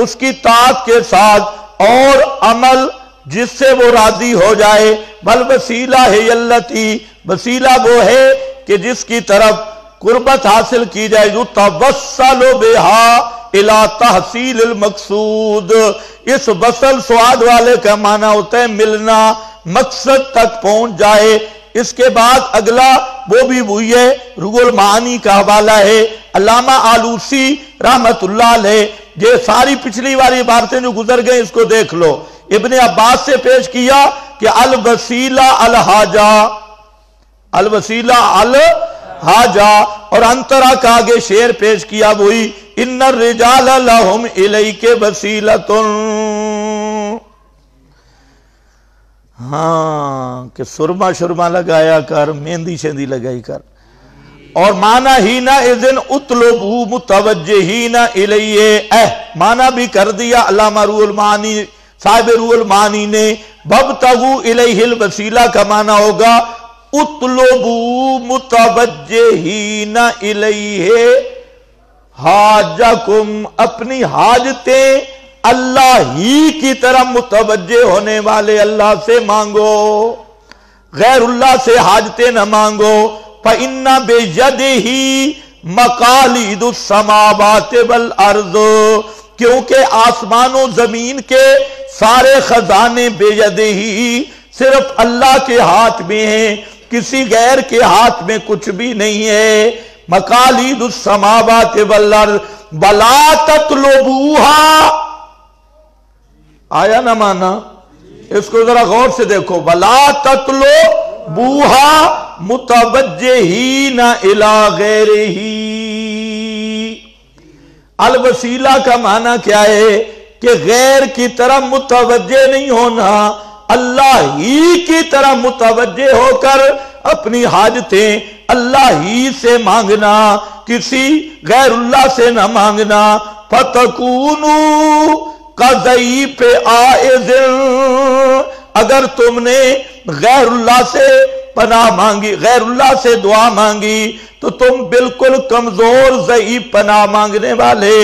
اس کی طاعت کے ساتھ اور عمل جس سے وہ راضی ہو جائے. والوسیلہ ہے التی وسیلہ وہ ہے کہ جس کی طرف قربت حاصل کی جائے. یتوسل بہا الی تحصیل المقصود. اس وصل سواد والے کا معنی ہوتا ہے ملنا مقصد تک پہنچ جائے. اس کے بعد اگلا وہ بھی وہی ہے روح المعانی کا حوالہ ہے علامہ آلوسی رحمت اللہ علیہ. یہ ساری پچھلی والی عبارتیں جو گزر گئیں اس کو دیکھ لو. ابن عباس سے پیش کیا کہ الوسیلہ الحاجہ الوسیلہ الحاجہ، اور انترا کا آگے شعر پیش کیا وہی ان الرجال لہم الیک وسیلۃ، ہاں کہ سرما شرما لگایا کر، مہندی شہندی لگائی کر. اور مانا ہی نہ اذن اطلبو متوجہین الیہ، مانا بھی کر دیا علامہ روح المعانی صاحب روح المعانی نے. ببتغو الیہ الوسیلہ کا مانا ہوگا اطلبو متوجہین الیہ حاجکم، اپنی حاجتیں اللہ ہی کی طرح متوجہ ہونے والے اللہ سے مانگو، غیر اللہ سے حاجتیں نہ مانگو. فَإِنَّ بِيَدِهِ مَقَالِيدُ السَّمَاوَاتِ وَالْأَرْضِ، کیونکہ آسمان و زمین کے سارے خزانے بِيَدِهِ صرف اللہ کے ہاتھ میں ہیں، کسی غیر کے ہاتھ میں کچھ بھی نہیں ہے. مقالید السماوات والارض ولا تطلبوها، آیا نہ مانا؟ اس کو ذرا غور سے دیکھو. ولا تطلبوها متوجہین الی غیرہ. الوسیلہ کا معنی کیا ہے کہ غیر کی طرح متوجہ نہیں ہونا، اللہ ہی کی طرح متوجہ ہو کر اپنی حاجتیں اللہ ہی سے مانگنا، کسی غیر اللہ سے نہ مانگنا. فَتَكُونُوا كَضَيْفِ عَائِذٍ، اگر تم نے غیر اللہ سے پناہ مانگی، غیر اللہ سے دعا مانگی، تو تم بالکل کمزور ضعیف پناہ مانگنے والے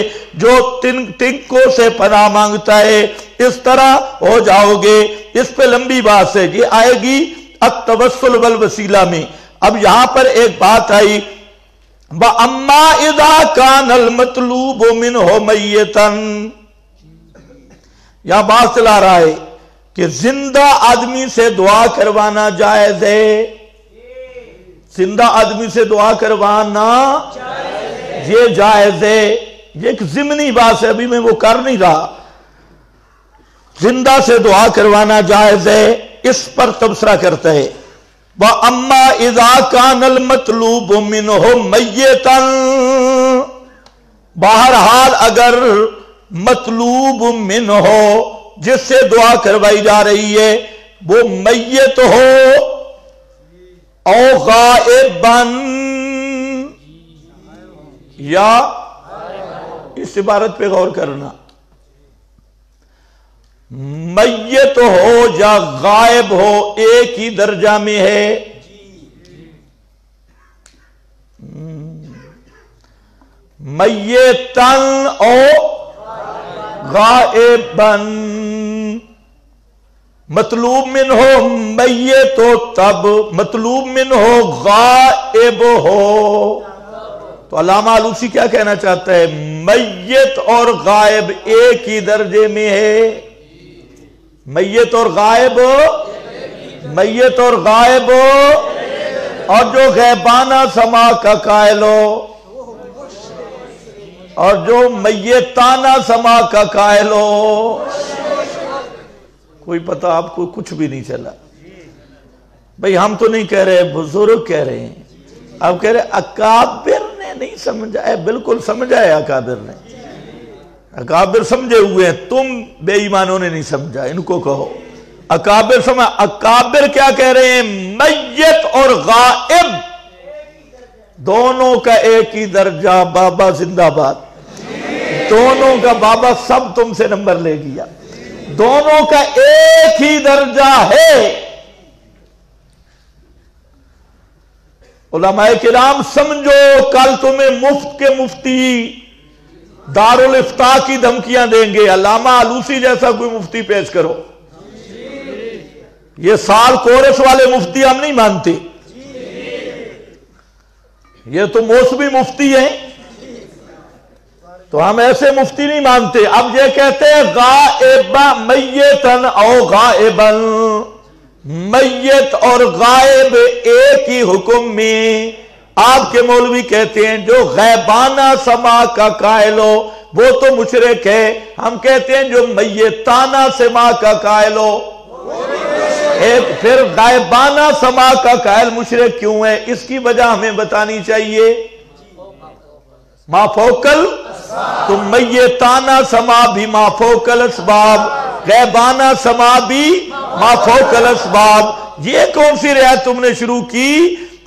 جو تنکوں سے پناہ مانگتا ہے اس طرح ہو جاؤ گے. اس پہ لمبی بات ہے، یہ آئے گی التوسل والوسیلہ میں. اب یہاں پر ایک بات آئی وَأَمَّا إِذَا كَانَ الْمَطْلُوبُ مِنْهُ مَيِّتًا، یہاں بات چلا رہا ہے کہ زندہ آدمی سے دعا کروانا جائز ہے. زندہ آدمی سے دعا کروانا یہ جائز ہے. یہ ایک ضمنی بات ہے، ابھی میں وہ کر نہیں رہا. زندہ سے دعا کروانا جائز ہے، اس پر تبصرہ کرتا ہے. وَأَمَّا إِذَا كَانَ الْمَطْلُوبُ مِنْهُ مَيِّتًا، بہرحال اگر مطلوب من ہو جس سے دعا کروائی جا رہی ہے وہ میت ہو او غائباً، یا اس عبارت پہ غور کرنا، میت ہو یا غائب ہو ایک ہی درجہ میں ہے. میتن او غائبن، مطلوب من ہو میت ہو تب، مطلوب من ہو غائب ہو. تو علامہ آلوسی کیا کہنا چاہتا ہے؟ میت اور غائب ایک ہی درجے میں ہے. میت اور غائب، میت اور غائب، اور جو غیبانہ سما کا قائل ہو اور جو میتانہ سما کا قائل ہو. کوئی پتہ آپ کو کچھ بھی نہیں چلا. بھئی ہم تو نہیں کہہ رہے، بزرگ کہہ رہے ہیں. آپ کہہ رہے اکابر نے نہیں سمجھا ہے. بالکل سمجھا ہے اکابر نے، اکابر سمجھے ہوئے ہیں، تم بے ایمانوں نے نہیں سمجھا. ان کو کہو اکابر سمجھا. اکابر کیا کہہ رہے ہیں؟ میت اور غائب دونوں کا ایک ہی درجہ. بابا زندہ باد. دونوں کا بابا سب تم سے نمبر لے گیا. دونوں کا ایک ہی درجہ ہے. علماء کرام سمجھو، کل تمہیں مفت کے مفتی دارالافتاء کی دھمکیاں دیں گے. علامہ آلوسی جیسا کوئی مفتی پیش کرو. یہ سال کورس والے مفتی ہم نہیں مانتے، یہ تو موسمی مفتی ہیں، تو ہم ایسے مفتی نہیں مانتے. اب یہ کہتے ہیں غائبا میتن او غائبا، میت اور غائب ایک ہی حکم میں. آپ کے مولوی کہتے ہیں جو غیبانہ سما کا قائل ہو وہ تو مشرک ہے. ہم کہتے ہیں جو میتانہ سما کا قائل ہو ایک پھر غائبانہ سما کا قائل مشرک کیوں ہے؟ اس کی وجہ ہمیں بتانی چاہیے. ما فوقل تو میتانہ سما بھی ما فوقل اسباب، غیبانہ سما بھی ما فوقل اسباب. یہ کون سی رعایت تم نے شروع کی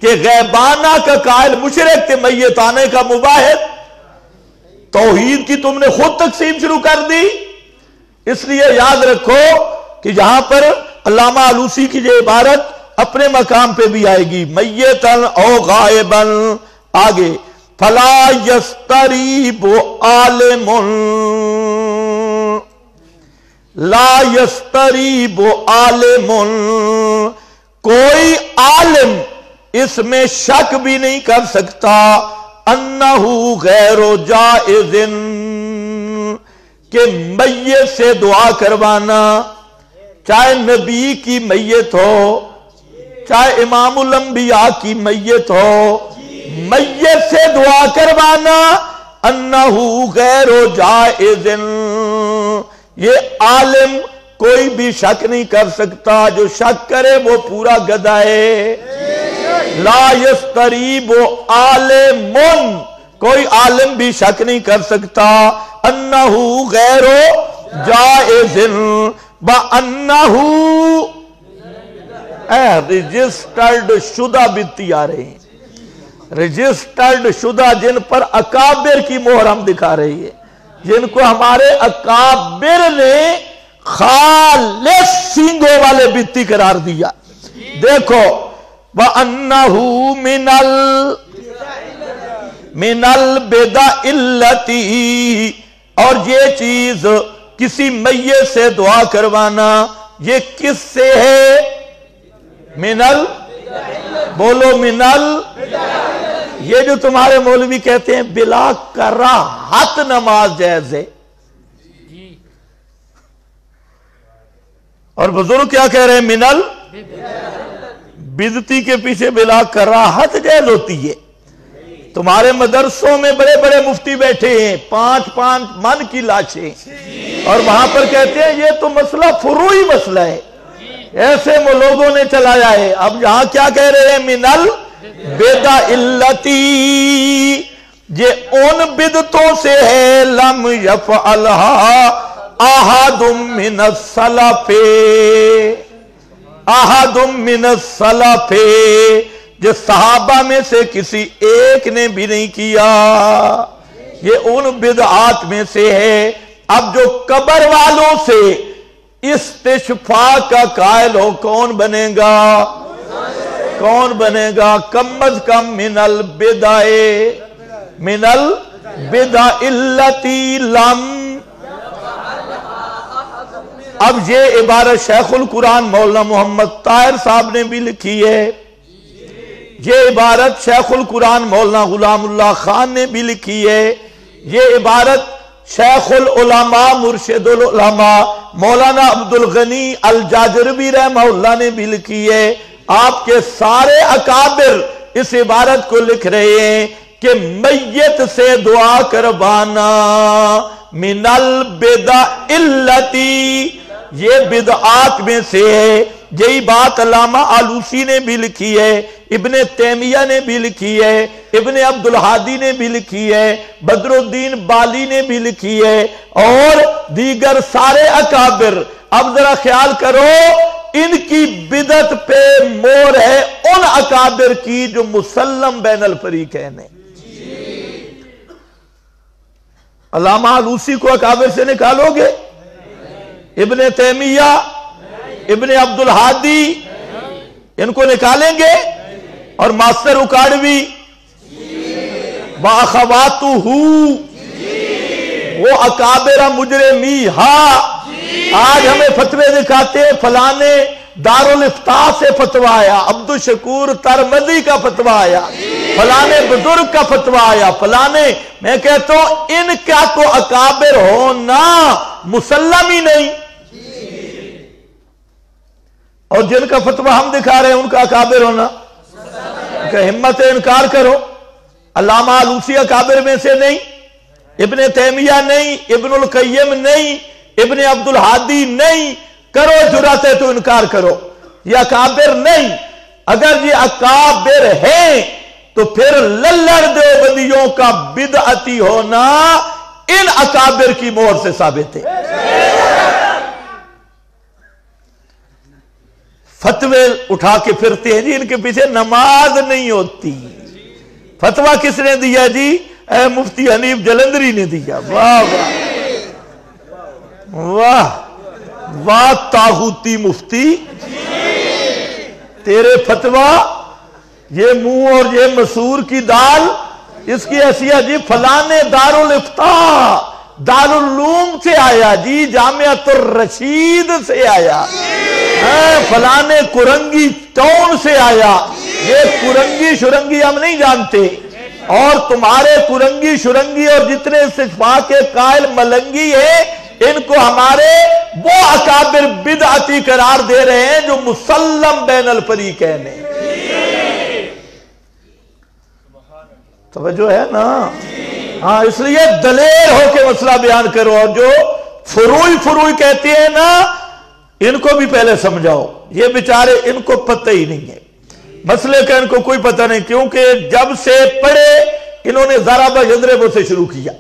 کہ غیبانہ کا قائل مشرک تھے، میتانہ کا مباحث؟ توحید کی تم نے خود تقسیم شروع کر دی. اس لیے یاد رکھو کہ جہاں پر علامہ آلوسی کی یہ عبارت اپنے مقام پہ بھی آئے گی، میتن او غائبن، آگے فلا یستریب عالم لا یستریب عالم، کوئی عالم اس میں شک بھی نہیں کر سکتا انہو غیر جائز، کہ میت سے دعا کروانا، چاہے نبی کی میت ہو، چاہے امام الانبیاء کی میت ہو، میت سے دعا کروانا انہو غیر جائز، یہ عالم کوئی بھی شک نہیں کر سکتا. جو شک کرے وہ پورا گدھا ہے. لا یستریب عالم، کوئی عالم بھی شک نہیں کر سکتا انہو غیر جائز بانہو رجسٹرڈ شدہ بدتی آ رہے ہیں، رجسٹرڈ شدہ جن پر اکابر کی مہر ہم دکھا رہی ہے، جن کو ہمارے اکابر نے خالص سینگوں والے بدتی قرار دیا. دیکھو وَأَنَّهُ مِنَ الْبِدَعِ الَّتِي، اور یہ چیز کسی میت سے دعا کروانا یہ کس سے ہے؟ بولو منل. یہ جو تمہارے مولوی کہتے ہیں بلا کراہت نماز جائز ہے، اور بزرگ کیا کہہ رہے ہیں؟ منل بدتی کے پیچھے بلا کراہت جائز ہوتی ہے. تمہارے مدرسوں میں بڑے بڑے مفتی بیٹھے ہیں، 5 من کی لاشیں، اور وہاں پر کہتے ہیں یہ تو مسئلہ فروعی مسئلہ ہے، ایسے وہ لوگوں نے چلایا ہے. اب یہاں کیا کہہ رہے ہیں؟ منل بدع التی، یہ ان بدتوں سے ہے لم یفعلہا احد من السلف، احد من السلف، جو صحابہ میں سے کسی ایک نے بھی نہیں کیا. یہ ان بدعات میں سے ہے. اب جو قبر والوں سے استشفاء کا قائل ہو کون بنے گا؟ کون بنے گا؟ کم از کم من البدع التی لم. اب یہ عبارت شیخ القرآن مولانا محمد طاہر صاحب نے بھی لکھی ہے، یہ عبارت شیخ القرآن مولانا غلام اللہ خان نے بھی لکھی ہے، یہ عبارت شیخ العلماء مرشد العلماء مولانا عبدالغنی الجاجربی رحمہ اللہ نے بھی لکھی ہے. آپ کے سارے اکابر اس عبارت کو لکھ رہے ہیں کہ میت سے دعا کروانا من البدع التی، یہ بدعات میں سے ہے. یہی بات علامہ آلوسی نے بھی لکھی ہے، ابن تیمیہ نے بھی لکھی ہے، ابن عبدالہادی نے بھی لکھی ہے، بدر الدین بالی نے بھی لکھی ہے، اور دیگر سارے اکابر. اب ذرا خیال کرو، ان کی بدعت پہ مور ہے ان اکابر کی جو مسلم بین الفریقین ہیں. علامہ آلوسی کو اکابر سے نکالو گے؟ ابن تیمیہ، ابن عبدالہادی، ان کو نکالیں گے؟ اور ماسٹر اکاڑوی باخواتہ، وہ اکابر مجرمی، آج ہمیں فتوے دکھاتے ہیں فلانے دارالافتاء سے فتویٰ آیا، عبد الشکور ترمذی کا فتویٰ آیا، فلانے بزرگ کا فتویٰ آیا، فلانے. میں کہتا ہوں ان کا تو اکابر ہونا مسلم ہی نہیں، اور جن کا فتویٰ ہم دکھا رہے ہیں ان کا اکابر ہونا. کہ ہمت انکار کرو. علامہ آلوسی اکابر میں سے نہیں، ابن تیمیہ نہیں، ابن القیم نہیں، ابن عبدالہادی نہیں. کرو جرات ہے تو انکار کرو. یہ اکابر نہیں. اگر یہ اکابر ہیں تو پھر للڑ دیوبندیوں کا بدعتی ہونا ان اکابر کی مہر سے ثابت ہے. فتوے اٹھا کے پھرتے ہیں جی ان کے پیچھے نماز نہیں ہوتی. فتوہ کس نے دیا جی؟ اے مفتی حنیف جلندری نے دیا. واہ واہ واہ واہ طاغوتی مفتی، تیرے فتوہ یہ منہ اور یہ مسور کی دال، اس کی حیثیت جی فلانے دارالفتاء دارالعلوم سے آیا جی، جامعۃ الرشید سے آیا، فلانے کرنگی ٹاؤن سے آیا. یہ کرنگی شرنگی ہم نہیں جانتے، اور تمہارے کرنگی شرنگی اور جتنے استشفاء کے قائل ملنگی ہیں ان کو ہمارے وہ اکابر بدعتی قرار دے رہے ہیں جو مسلم بین الفریقین ہیں. توجہ ہے نا؟ ہاں، اس لیے دلیر ہو کے مسئلہ بیان کرو، اور جو فروئی کہتے ہیں نا ان کو بھی پہلے سمجھاؤ. یہ بیچارے ان کو پتہ ہی نہیں ہے مسئلے کا، ان کو کوئی پتہ نہیں، کیونکہ جب سے پڑھے انہوں نے ضرب یضرب سے شروع کیا.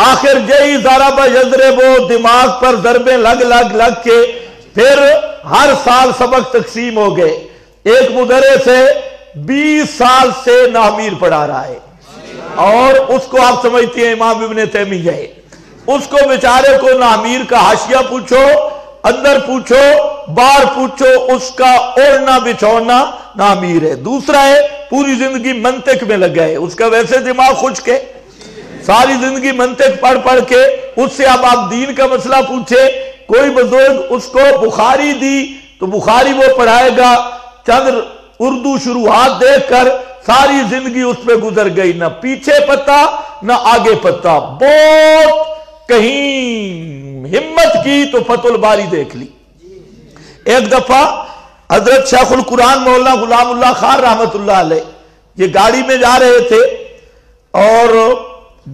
آخر یہی ضرب یضرب دماغ پر ضربیں لگ کے پھر ہر سال سبق تقسیم ہو گئے. ایک مدرس ہے 20 سال سے نامیر پڑھا رہا ہے، اور اس کو آپ سمجھتے ہیں امام ابن تیمیہ ہے. اس کو بیچارے کو نامیر کا حاشیہ پوچھو، اندر پوچھو، باہر پوچھو، اس کا اوڑھنا بچھونا نامیر ہے. دوسرا ہے پوری زندگی منطق میں لگا ہے، اس کا ویسے دماغ خشک ہے، ساری زندگی منطق پڑھ کے اس سے اب آپ دین کا مسئلہ پوچھے. کوئی بزرگ اس کو بخاری دی تو بخاری وہ پڑھائے گا، چند اردو شروحات دیکھ کر ساری زندگی اس پہ گزر گئی، نہ پیچھے پتہ نہ آگے پتہ. بہت کہیں ہمت کی تو فتح الباری دیکھ لی. ایک دفعہ حضرت شیخ القرآن مولانا غلام اللہ خان رحمت اللہ علیہ یہ گاڑی میں جا رہے تھے، اور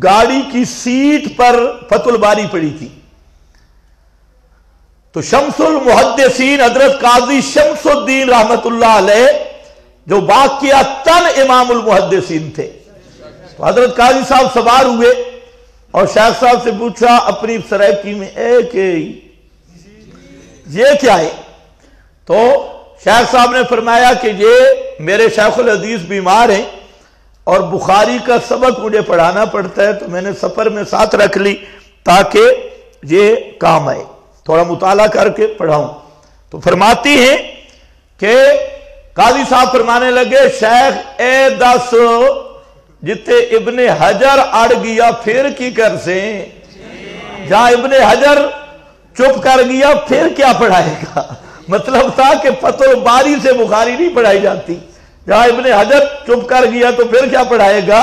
گاڑی کی سیٹ پر فتح الباری پڑی تھی. تو شمس المحدثین حضرت قاضی شمس الدین رحمت اللہ علیہ جو واقعتاً امام المحدثین تھے، تو حضرت قاضی صاحب سوار ہوئے اور شیخ صاحب سے پوچھا اپنی سرائکی میں، یہ کیا ہے؟ تو شیخ صاحب نے فرمایا کہ یہ میرے شیخ الحدیث بیمار ہیں اور بخاری کا سبق مجھے پڑھانا پڑتا ہے، تو میں نے سفر میں ساتھ رکھ لی تاکہ یہ کام آئے، تھوڑا مطالعہ کر کے پڑھاؤں. تو فرماتی ہیں کہ قاضی صاحب فرمانے لگے، شیخ اے دس جتے ابن حجر اڑ گیا پھر کی کر سے؟ جہاں ابن حجر چپ کر گیا پھر کیا پڑھائے گا؟ مطلب تھا کہ فتح الباری سے بخاری نہیں پڑھائی جاتی، جہاں ابن حجر چپ کر گیا تو پھر کیا پڑھائے گا؟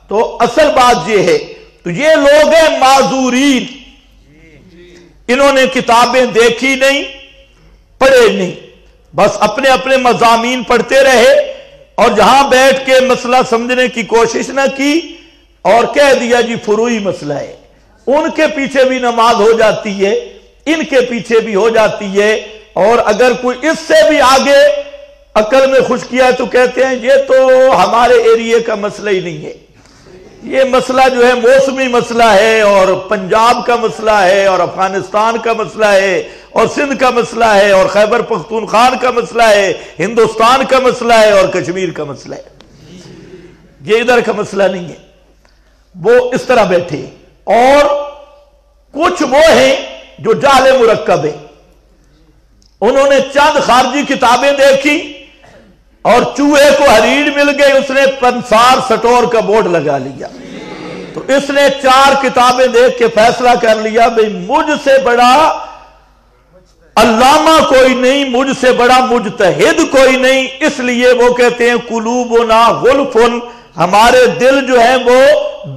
تو اصل بات یہ ہے. تو یہ لوگ ہیں معذورین، انہوں نے کتابیں دیکھی نہیں، پڑھے نہیں، بس اپنے اپنے مضامین پڑھتے رہے، اور جہاں بیٹھ کے مسئلہ سمجھنے کی کوشش نہ کی اور کہہ دیا جی فروعی مسئلہ ہے. ان کے پیچھے بھی نماز ہو جاتی ہے، ان کے پیچھے بھی ہو جاتی ہے، اور اگر کوئی اس سے بھی آگے عقل میں خوش کیا ہے تو کہتے ہیں یہ تو ہمارے ایریے کا مسئلہ ہی نہیں ہے، یہ مسئلہ جو ہے موسمی مسئلہ ہے، اور پنجاب کا مسئلہ ہے، اور افغانستان کا مسئلہ ہے، اور سندھ کا مسئلہ ہے، اور خیبر پختونخوا کا مسئلہ ہے، ہندوستان کا مسئلہ ہے، اور کشمیر کا مسئلہ ہے. یہ ادھر کا مسئلہ نہیں ہے. وہ اس طرح بیٹھے. اور کچھ وہ ہیں جو جہل مرکب ہیں، انہوں نے چند خارجی کتابیں دیکھی اور چوہے کو حریڑ مل گئی، اس نے پنسار سٹور کا بورڈ لگا لیا. تو اس نے 4 کتابیں دیکھ کے فیصلہ کر لیا بھئی مجھ سے بڑا علامہ کوئی نہیں، مجھ سے بڑا مجتہد کوئی نہیں. اس لیے وہ کہتے ہیں قلوبنا غلفن، ہمارے دل جو ہیں وہ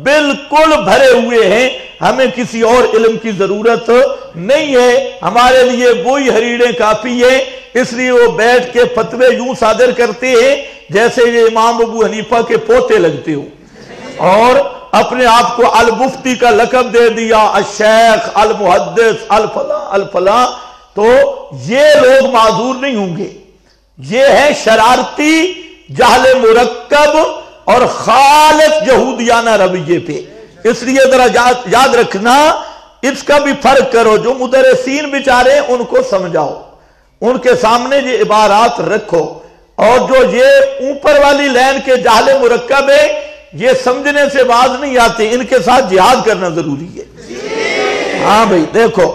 بالکل بھرے ہوئے ہیں، ہمیں کسی اور علم کی ضرورت نہیں ہے، ہمارے لیے وہی حریڑیں کافی ہیں. اس لیے وہ بیٹھ کے فتوے یوں صادر کرتے ہیں جیسے یہ امام ابو حنیفہ کے پوتے لگتے ہو، اور اپنے آپ کو المفتی کا لقب دے دیا، الشیخ المحدث الفلاں الفلاں. تو یہ لوگ معذور نہیں ہوں گے. یہ ہے شرارتی، جہل مرکب اور خالص یہودیانہ رویے پہ. اس لیے ذرا یاد رکھنا، اس کا بھی فرق کرو. جو مدرسین بیچارے ان کو سمجھاؤ، ان کے سامنے یہ عبارات رکھو، اور جو یہ اوپر والی لائن کے جہل مرکب ہے یہ سمجھنے سے باز نہیں آتے، ان کے ساتھ جہاد کرنا ضروری ہے. ہاں بھئی دیکھو،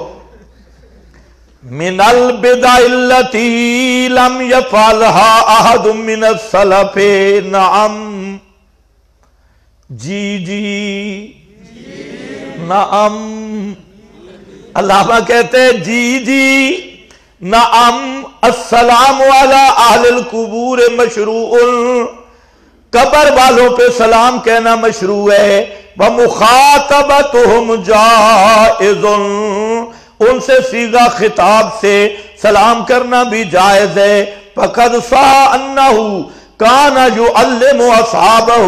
من البدع التي لم يفعلها احد من السلف. نعم، جی نعم. علامہ کہتے ہیں جی نعم، السلام علی اہل القبور مشروع، قبر والوں پہ سلام کہنا مشروع ہے. ومخاطبتهم جائز، ان سے صیغہ خطاب سے سلام کرنا بھی جائز ہے. فقد صح انہ کان یعلم اصحابہ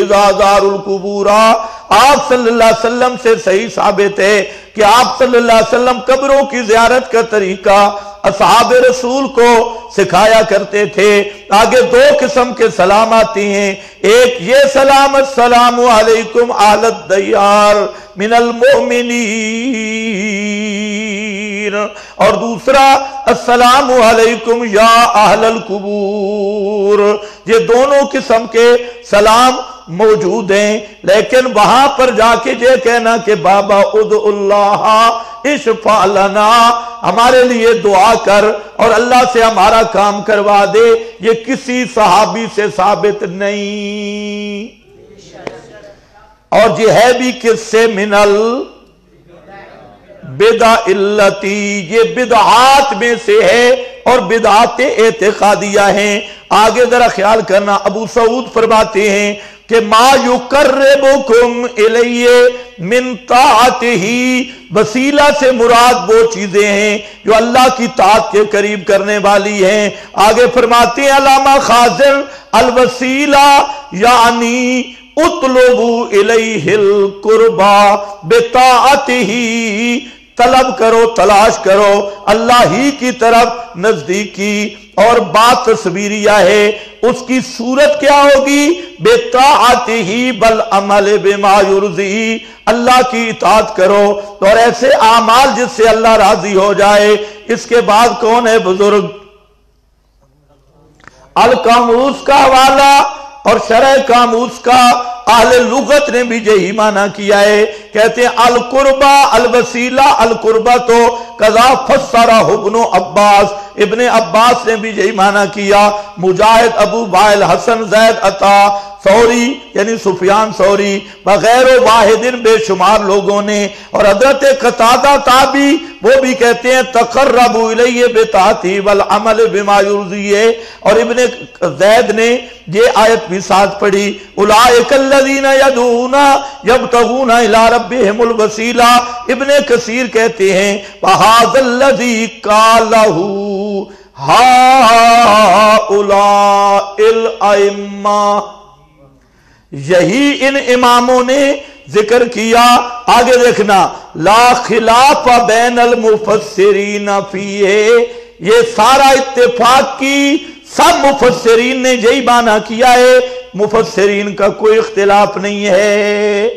اذا زاروا القبور، آپ صلی اللہ علیہ وسلم سے صحیح ثابت ہے کہ آپ صلی اللہ علیہ وسلم قبروں کی زیارت کا طریقہ اصحاب رسول کو سکھایا کرتے تھے. آگے دو قسم کے سلام آتی ہیں، ایک یہ سلام السلام علیکم اہل الدیار من المؤمنین، اور دوسرا السلام علیکم یا اہل القبور. یہ دونوں قسم کے سلام موجود ہیں، لیکن وہاں پر جا کے یہ کہنا کہ بابا ادعو اللہ اشفع لنا، ہمارے لیے دعا کر اور اللہ سے ہمارا کام کروا دے، یہ کسی صحابی سے ثابت نہیں. اور یہ ہے بھی کس سے؟ من البدع التی، یہ بدعات میں سے ہے اور بدعات اعتقادیہ ہیں. آگے ذرا خیال کرنا، ابو سعود فرماتے ہیں کہ ما یقربکم الیہ من طاعتہ، وسیلہ سے مراد وہ چیزیں ہیں جو اللہ کی طاعت کے قریب کرنے والی ہیں. آگے فرماتے ہیں علامہ خازن، الوسیلہ یعنی اطلبوا الیہ القربہ بطاعتہ، طلب کرو، تلاش کرو اللہ ہی کی طرف نزدیکی. اور بات تصویریہ ہے، اس کی صورت کیا ہوگی؟ بطاعتہ بالعمل بما یرضی، اللہ کی اطاعت کرو اور ایسے اعمال جس سے اللہ راضی ہو جائے. اس کے بعد کون ہے بزرگ؟ القاموس کا حوالہ اور شرح قاموس کا اہل لغت نے بھی یہی معنی کیا ہے. کہتے ہیں القربہ الوسیلہ، القربہ تو قضا فسرہ ابن عباس، ابن عباس نے بھی یہی معنی کیا. مجاہد، ابو وائل، حسن، زید، عطا، ثوری یعنی سفیان ثوری وغیر واحد بے شمار لوگوں نے، اور حضرت قتادہ تابعی وہ بھی کہتے ہیں تقربوا الیہ بطاعتہ والعمل بما یرضی. اور ابن زید نے یہ آیت بھی ساتھ پڑھی، اولئک الذین یدعون یبتغون الی ربہم الوسیلہ. ابن کثیر کہتے ہیں وَهَذَا الَّذِي قَالَهُ هَؤُلَاءِ الْأَئِمَّةُ، یہی ان اماموں نے ذکر کیا. آگے دیکھنا، لا خلاف بین المفسرین فیہ، یہ سارا اتفاق کی سب مفسرین نے یہی معنی کیا ہے، مفسرین کا کوئی اختلاف نہیں ہے.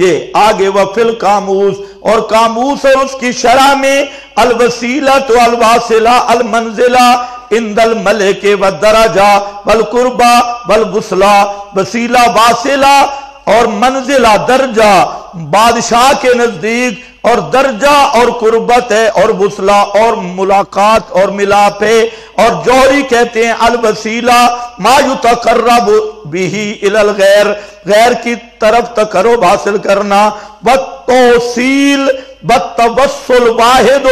یہ آگے وفی القاموس، اور قاموس اور اس کی شرح میں الوسیلہ تو الواصلہ المنزلہ عند الملک والدرجہ والقربہ والوصلہ، وسیلہ واصلہ اور منزلہ درجہ بادشاہ کے نزدیک، اور درجہ اور قربت ہے اور وصلہ اور ملاقات اور ملاپ ہے. اور جوہری کہتے ہیں الوسیلہ ما یتقرب بہ الی الغیر، غیر کی طرف تقرب حاصل کرنا. والتوصیل والتوسل واحد،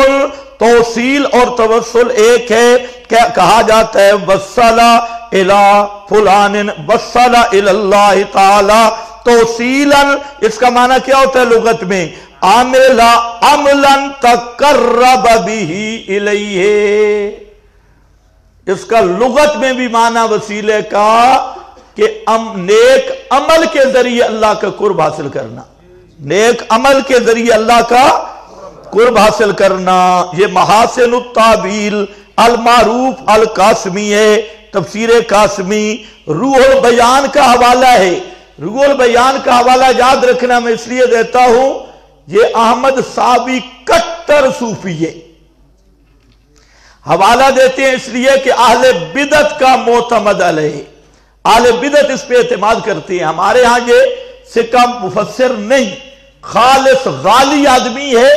توصیل اور توسل ایک ہے. کہا جاتا ہے وصل الی فلان، وصل الی اللہ تعالی توصیلا. اس کا معنی کیا ہوتا ہے لغت میں؟ عملا تقرب بہ الیہ. اس کا لغت میں بھی معنی وسیلے کا کہ نیک عمل کے ذریعے اللہ کا قرب حاصل کرنا، نیک عمل کے ذریعے اللہ کا قرب حاصل کرنا. یہ محاسن التعبیل المعروف القاسمی ہے، تفسیر قاسمی. روح البیان کا حوالہ ہے. روح البیان کا حوالہ یاد رکھنا میں اس لیے دیتا ہوں، یہ احمد صابی کٹر صوفی ہے. حوالہ دیتے ہیں اس لیے کہ اہل بدعت کا معتمد علیہ، اہل بدعت اس پہ اعتماد کرتے ہیں. ہمارے ہاں یہ سکہ مفسر نہیں، خالص غالی آدمی ہے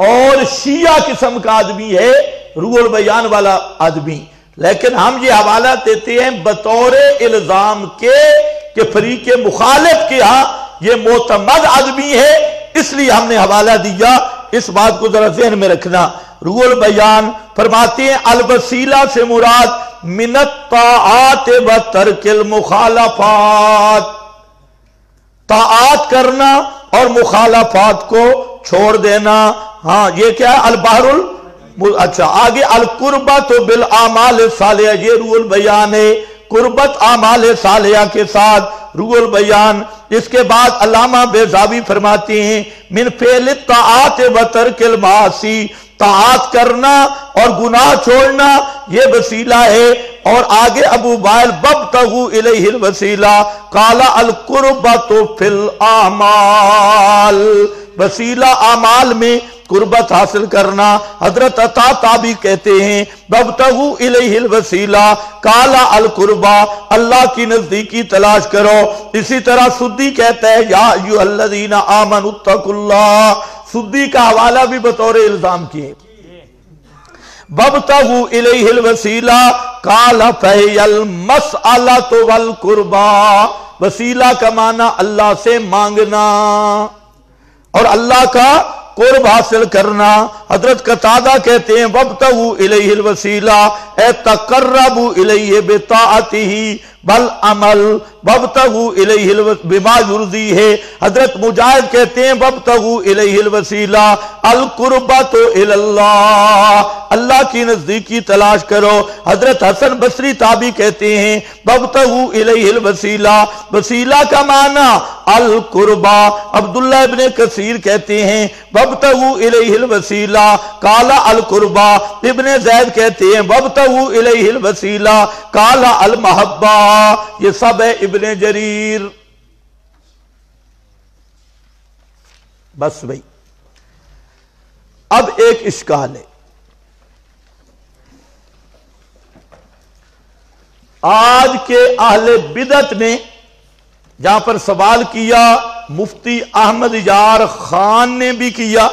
اور شیعہ قسم کا آدمی ہے، روح البیان والا آدمی. لیکن ہم یہ حوالہ دیتے ہیں بطور الزام کے کہ فریق مخالف کے ہاں یہ معتمد آدمی ہے، اس لیے ہم نے حوالہ دیا. اس بات کو ذرا ذہن میں رکھنا. روح البیان فرماتے ہیں الوسیلہ سے مراد من الطاعات و ترک المخالفات، طاعات کرنا اور مخالفات کو چھوڑ دینا. ہاں یہ کیا ہے؟ البحر اچھا آگے القربت بالاعمال الصالحہ، یہ روح البیان ہے، قربت اعمال صالحہ کے ساتھ روح البیان. اس کے بعد علامہ بیضاوی فرماتے ہیں من فعل الطاعات و ترک المعاصی، طاعات کرنا اور گناہ چھوڑنا یہ وسیلہ ہے. اور آگے ابو وائل ببتغوا الیہ الوسیلہ قال القربۃ فی الاعمال، وسیلہ اعمال میں قربت حاصل کرنا. حضرت عطا تابی کہتے ہیں ببتغوا الیہ الوسیلہ قال القربہ، اللہ کی نزدیکی تلاش کرو. اسی طرح سدی کہتا ہے یا ایھا الذین آمنوا اتقوا اللہ، سدی کا حوالہ بھی بطور الزام کیے. ببتغوا الیہ الوسیلہ قال فہی المسألۃ والقربہ، وسیلہ کا معنی اللہ سے مانگنا اور اللہ کا قرب حاصل کرنا. حضرت قتادہ کہتے ہیں وابتغوا الیہ الوسیلہ اے تقربوا الیہ بطاعتہ بل عمل وابتغوا الیہ بما یرضیہ. حضرت مجاہد کہتے ہیں وابتغوا الیہ الوسیلہ القربۃ الی اللہ، اللہ کی نزدیکی تلاش کرو. حضرت حسن بصری تابعی کہتے ہیں وابتغوا الیہ الوسیلہ، وسیلہ کا معنی القربہ. عبداللہ ابن کثیر کہتے ہیں وابتغوا الیہ الوسیلہ قال القربہ. ابن زید کہتے ہیں وابتغوا الیہ الوسیلہ قال المحبہ. یہ سب ہے ابن جریر. بس بھئی اب ایک اشکال ہے. آج کے اہل بدعت نے جہاں پر سوال کیا، مفتی احمد یار خان نے بھی کیا،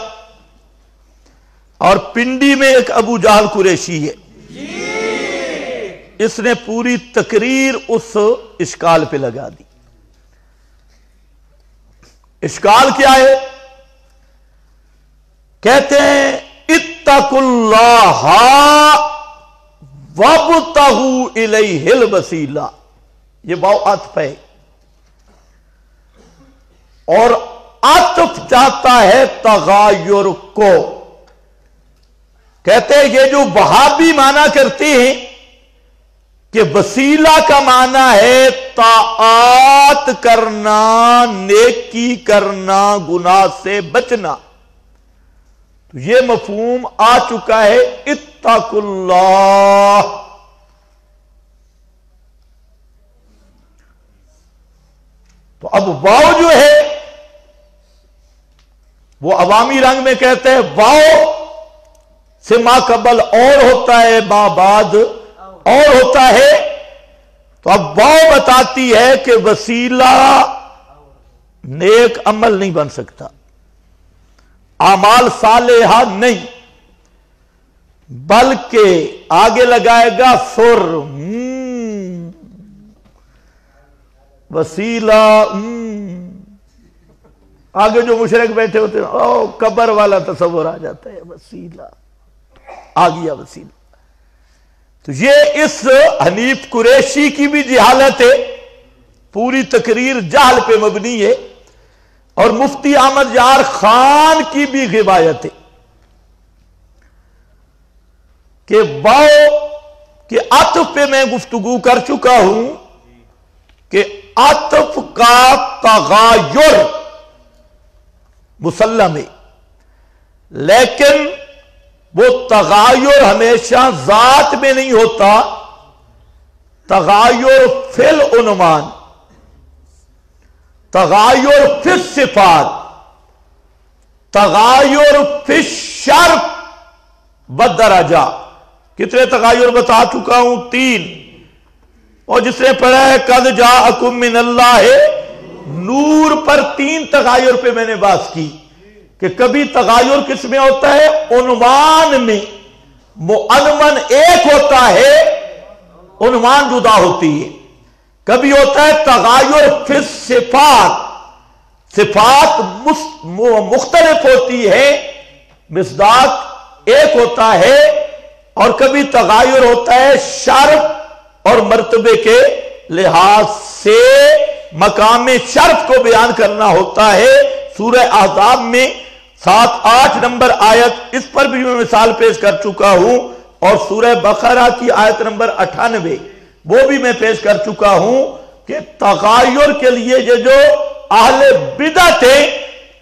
اور پنڈی میں ایک ابو جہل قریشی ہے، اس نے پوری تقریر اس اشکال پہ لگا دی. اشکال کیا ہے؟ کہتے ہیں اتقوا اللہ وابتغوا الیہ الوسیلہ. یہ واو عطف ہے اور عطف چاہتا ہے تغایر کو. کہتے ہیں یہ جو وہابی معنی کرتے ہیں کہ وسیلہ کا معنی ہے طاعات کرنا، نیکی کرنا، گناہ سے بچنا، تو یہ مفہوم آ چکا ہے اتقوا اللہ. تو اب واو جو ہے وہ عوامی رنگ میں کہتے ہیں واو سے ما قبل اور ہوتا ہے، ما بعد اور ہوتا ہے. تو اب واو بتاتی ہے کہ وسیلہ نیک عمل نہیں بن سکتا، اعمال صالحہ نہیں، بلکہ آگے لگائے گا سر، وسیلہ. آگے جو مشرک بیٹھے ہوتے ہیں قبر والا تصور آ جاتا ہے، وسیلہ آ گیا وسیلہ. تو یہ اس حنیف قریشی کی بھی جہالت ہے، پوری تقریر جہل پہ مبنی ہے. اور مفتی احمد یار خان کی بھی روایت ہے کہ واو کہ عطف پہ میں گفتگو کر چکا ہوں کہ عطف کا تغایر مسلم ہے، لیکن وہ تغایر ہمیشہ ذات میں نہیں ہوتا، تغایر فی العنوان، تغایر فی الصفات، تغایر فی الشرف والدرجہ۔ کتنے تغایر بتا چکا ہوں؟ 3۔ اور جس نے پڑھا ہے قد جاءکم من اللہ نور پر 3 تغایر پہ میں نے بات کی کہ کبھی تغایر کس میں ہوتا ہے؟ عنوان میں، معنون ایک ہوتا ہے، عنوان جدا ہوتی ہے۔ کبھی ہوتا ہے تغایر فی الصفات، صفات مختلف ہوتی ہے، مصداق ایک ہوتا ہے۔ اور کبھی تغایر ہوتا ہے شرف اور مرتبے کے لحاظ سے، مقام شرف کو بیان کرنا ہوتا ہے۔ سورہ احزاب میں 7-8 نمبر آیت، اس پر بھی میں مثال پیش کر چکا ہوں، اور سورہ بقرہ کی آیت نمبر 98 وہ بھی میں پیش کر چکا ہوں کہ تغایر کے لیے یہ جو اہل بدعت ہیں،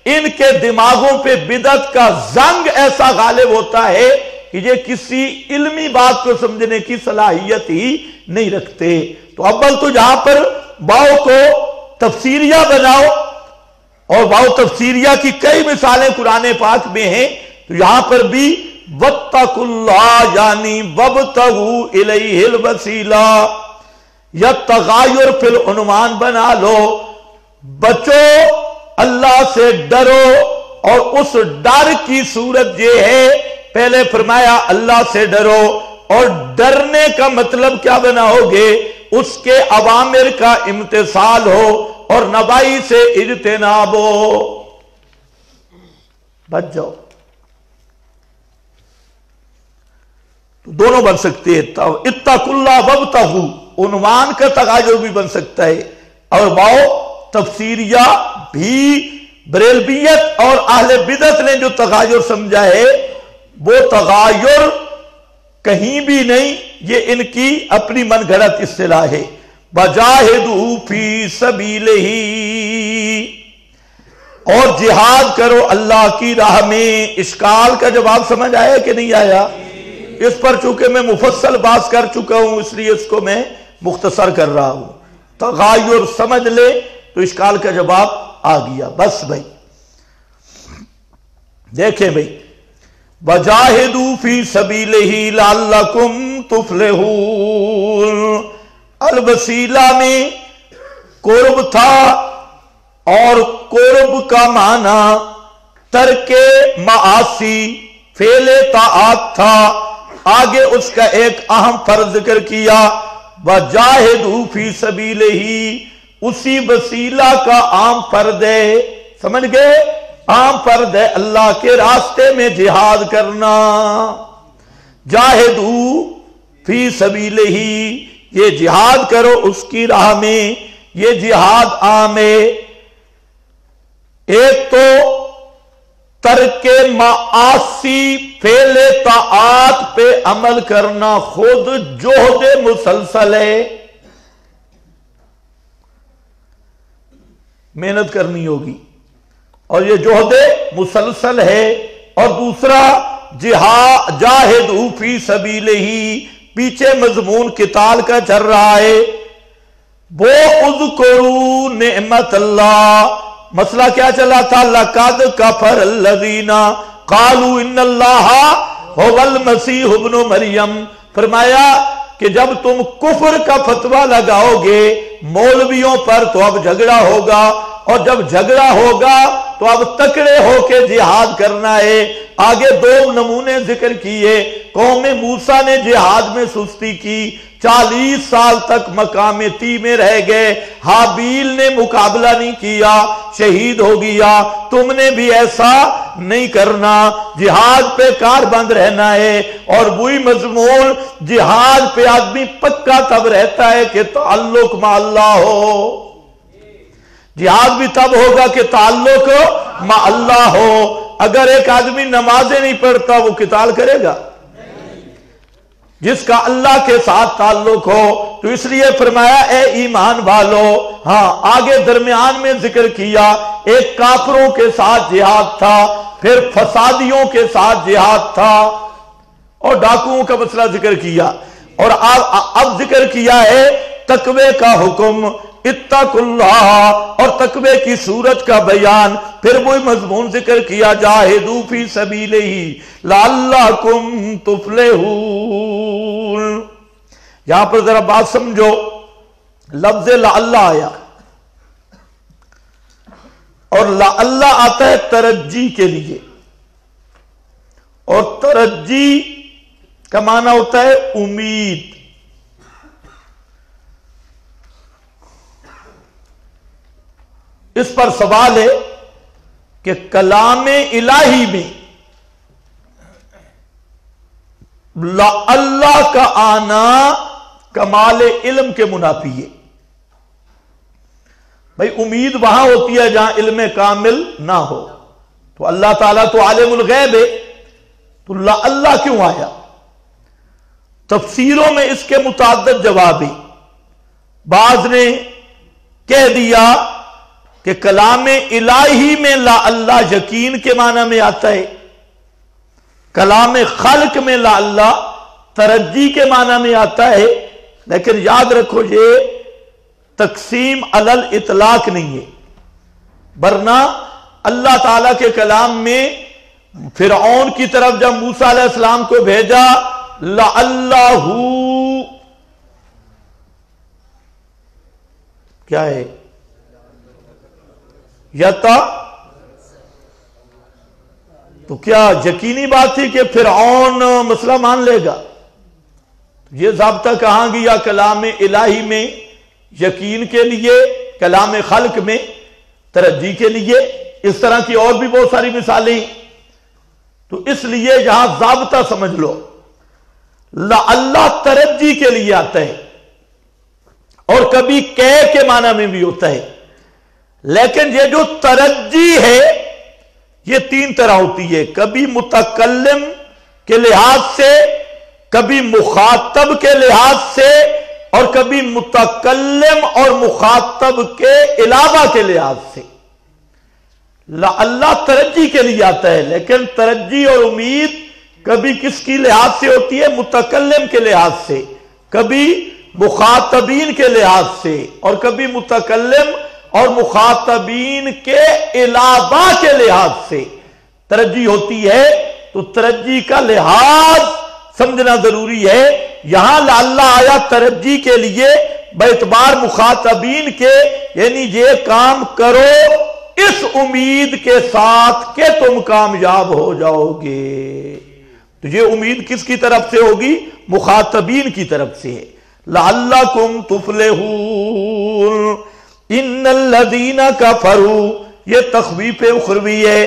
ان کے دماغوں پہ بدعت کا زنگ ایسا غالب ہوتا ہے کہ یہ کسی علمی بات کو سمجھنے کی صلاحیت ہی نہیں رکھتے۔ تو اول تو جہاں پر واو کو تفسیریہ بناؤ، اور واو تفسیریہ کی کئی مثالیں قرآن پاک میں ہیں، تو یہاں پر بھی واتقوا اللہ یعنی وابتغوا الیہ الوسیلہ، یا تغایر فی العنوان بنا لو، بچو اللہ سے ڈرو۔ اور اس ڈر کی صورت یہ ہے، پہلے فرمایا اللہ سے ڈرو، اور ڈرنے کا مطلب کیا بناؤ گے؟ اس کے اوامر کا امتثال ہو اور نواہی سے اجتناب ہو، بچ جاؤ۔ تو دونوں بن سکتے ہیں، اتقوا اللہ وابتغوا، عنوان کا تغایر بھی بن سکتا ہے، اور واو تفسیریہ بھی۔ بریلویت اور اہل بدعت نے جو تغایر سمجھا ہے وہ تغایر کہیں بھی نہیں، یہ ان کی اپنی من گھڑت اصطلاح ہے۔ وجاہدوا فی سبیلہ، اور جہاد کرو اللہ کی راہ میں۔ اشکال کا جواب سمجھ آیا کہ نہیں آیا؟ اس پر چونکہ میں مفصل بات کر چکا ہوں، اس لیے اس کو میں مختصر کر رہا ہوں۔ تغایر سمجھ لے تو اشکال کا جواب آ گیا۔ بس بھائی دیکھیں بھائی، وجاہدوا فی سبیلہ لعلکم تفلحون، الوسیلہ میں قرب تھا، اور قرب کا معنی ترک معاصی، فعل طاعات تھا۔ آگے اس کا ایک اہم فرض ذکر کیا، وجاہدوا فی سبیلہ، اسی وسیلہ کا عام فرض ہے، سمجھ گئے؟ عام فرض ہے اللہ کے راستے میں جہاد کرنا۔ جاہدوا فی سبیلہ، یہ جہاد کرو اس کی راہ میں، یہ جہاد عام ہے۔ ایک تو ترک معاصی، فعل طاعات پہ عمل کرنا خود جہد مسلسل ہے، محنت کرنی ہوگی، اور یہ جہد مسلسل ہے۔ اور دوسرا جاہدوا فی سبیلہ، پیچھے مضمون قتال کا چل رہا ہے، وہ اذکروا نعمت اللہ، مسئلہ کیا چلا تھا؟ لقد کفر الذین قالوا ان اللہ هو المسیح ابن مریم۔ فرمایا کہ جب تم کفر کا فتویٰ لگاؤ گے مولویوں پر تو اب جھگڑا ہوگا، اور جب جھگڑا ہوگا تو اب تکڑے ہو کے جہاد کرنا ہے۔ آگے 2 نمونے ذکر کیے۔ قوم موسیٰ نے جہاد میں سستی کی، 40 سال تک مقام تی میں رہ گئے، حابیل نے مقابلہ نہیں کیا، شہید ہو گیا۔ تم نے بھی ایسا نہیں کرنا، جہاد پہ کار بند رہنا ہے۔ اور وہی مضمون، جہاد پہ آدمی پکا تب رہتا ہے کہ تعلق مع اللہ ہو، جہاد بھی تب ہوگا کہ تعلق مع اللہ ہو۔ اگر ایک آدمی نمازیں نہیں پڑھتا وہ قتال کرے گا؟ جس کا اللہ کے ساتھ تعلق ہو، تو اس لیے فرمایا اے ایمان والو. ہاں آگے درمیان میں ذکر کیا ایک کافروں کے ساتھ جہاد تھا، پھر فسادیوں کے ساتھ جہاد تھا، اور ڈاکوؤں کا مسئلہ ذکر کیا، اور اب ذکر کیا ہے تقوی کا حکم، اتقوا اللہ، اور تقوی کی صورت کا بیان. پھر وہی مضمون ذکر کیا جاہدوا فی سبیلہ لعلکم تفلحون. یہاں پر ذرا بات سمجھو، لفظ لعل آیا اور لعل آتا ہے ترجی کے لیے، اور ترجی کا معنی ہوتا ہے امید. اس پر سوال ہے کہ کلام الہی میں اللہ کا آنا کمال علم کے منافی ہے. بھئی امید وہاں ہوتی ہے جہاں علم کامل نہ ہو. تو اللہ تعالیٰ تو عالم الغیب ہے، تو اللہ کیوں آیا؟ تفسیروں میں اس کے متعدد جواب ہیں. بعض نے کہہ دیا کہ کلام الہی میں لا اللہ یقین کے معنی میں آتا ہے، کلام خلق میں لا اللہ ترجی کے معنی میں آتا ہے. لیکن یاد رکھو یہ تقسیم علی الاطلاق نہیں ہے، ورنہ اللہ تعالیٰ کے کلام میں فرعون کی طرف جب موسیٰ علیہ السلام کو بھیجا لعلہ کیا ہے یتا، تو کیا یقینی بات تھی کہ فرعون مسئلہ مان لے گا؟ یہ ضابطہ کہاں گیا؟ کلام الہی میں یقین کے لیے، کلام خلق میں ترجی کے لیے. اس طرح کی اور بھی بہت ساری مثالیں. تو اس لیے یہاں ضابطہ سمجھ لو، اللہ ترجی کے لیے آتا ہے اور کبھی کے معنی میں بھی ہوتا ہے. لیکن یہ جو ترجی ہے یہ تین طرح ہوتی ہے، کبھی متکلم کے لحاظ سے، کبھی مخاطب کے لحاظ سے، اور کبھی متکلم اور مخاطب کے علاوہ کے لحاظ سے. اللہ ترجی کے لیے آتا ہے، لیکن ترجی اور امید کبھی کس کی لحاظ سے ہوتی ہے؟ متکلم کے لحاظ سے، کبھی مخاطبین کے لحاظ سے، اور کبھی متکلم اور مخاطبین کے علاوہ کے لحاظ سے ترجی ہوتی ہے. تو ترجی کا لحاظ سمجھنا ضروری ہے. یہاں اللہ آیا ترجی کے لیے باعتبار مخاطبین کے، یعنی یہ کام کرو اس امید کے ساتھ کہ تم کامیاب ہو جاؤ گے. تو یہ امید کس کی طرف سے ہوگی؟ مخاطبین کی طرف سے ہے. لعلکم تفلحون ان الذین کفروا، یہ تخویف اخروی ہے.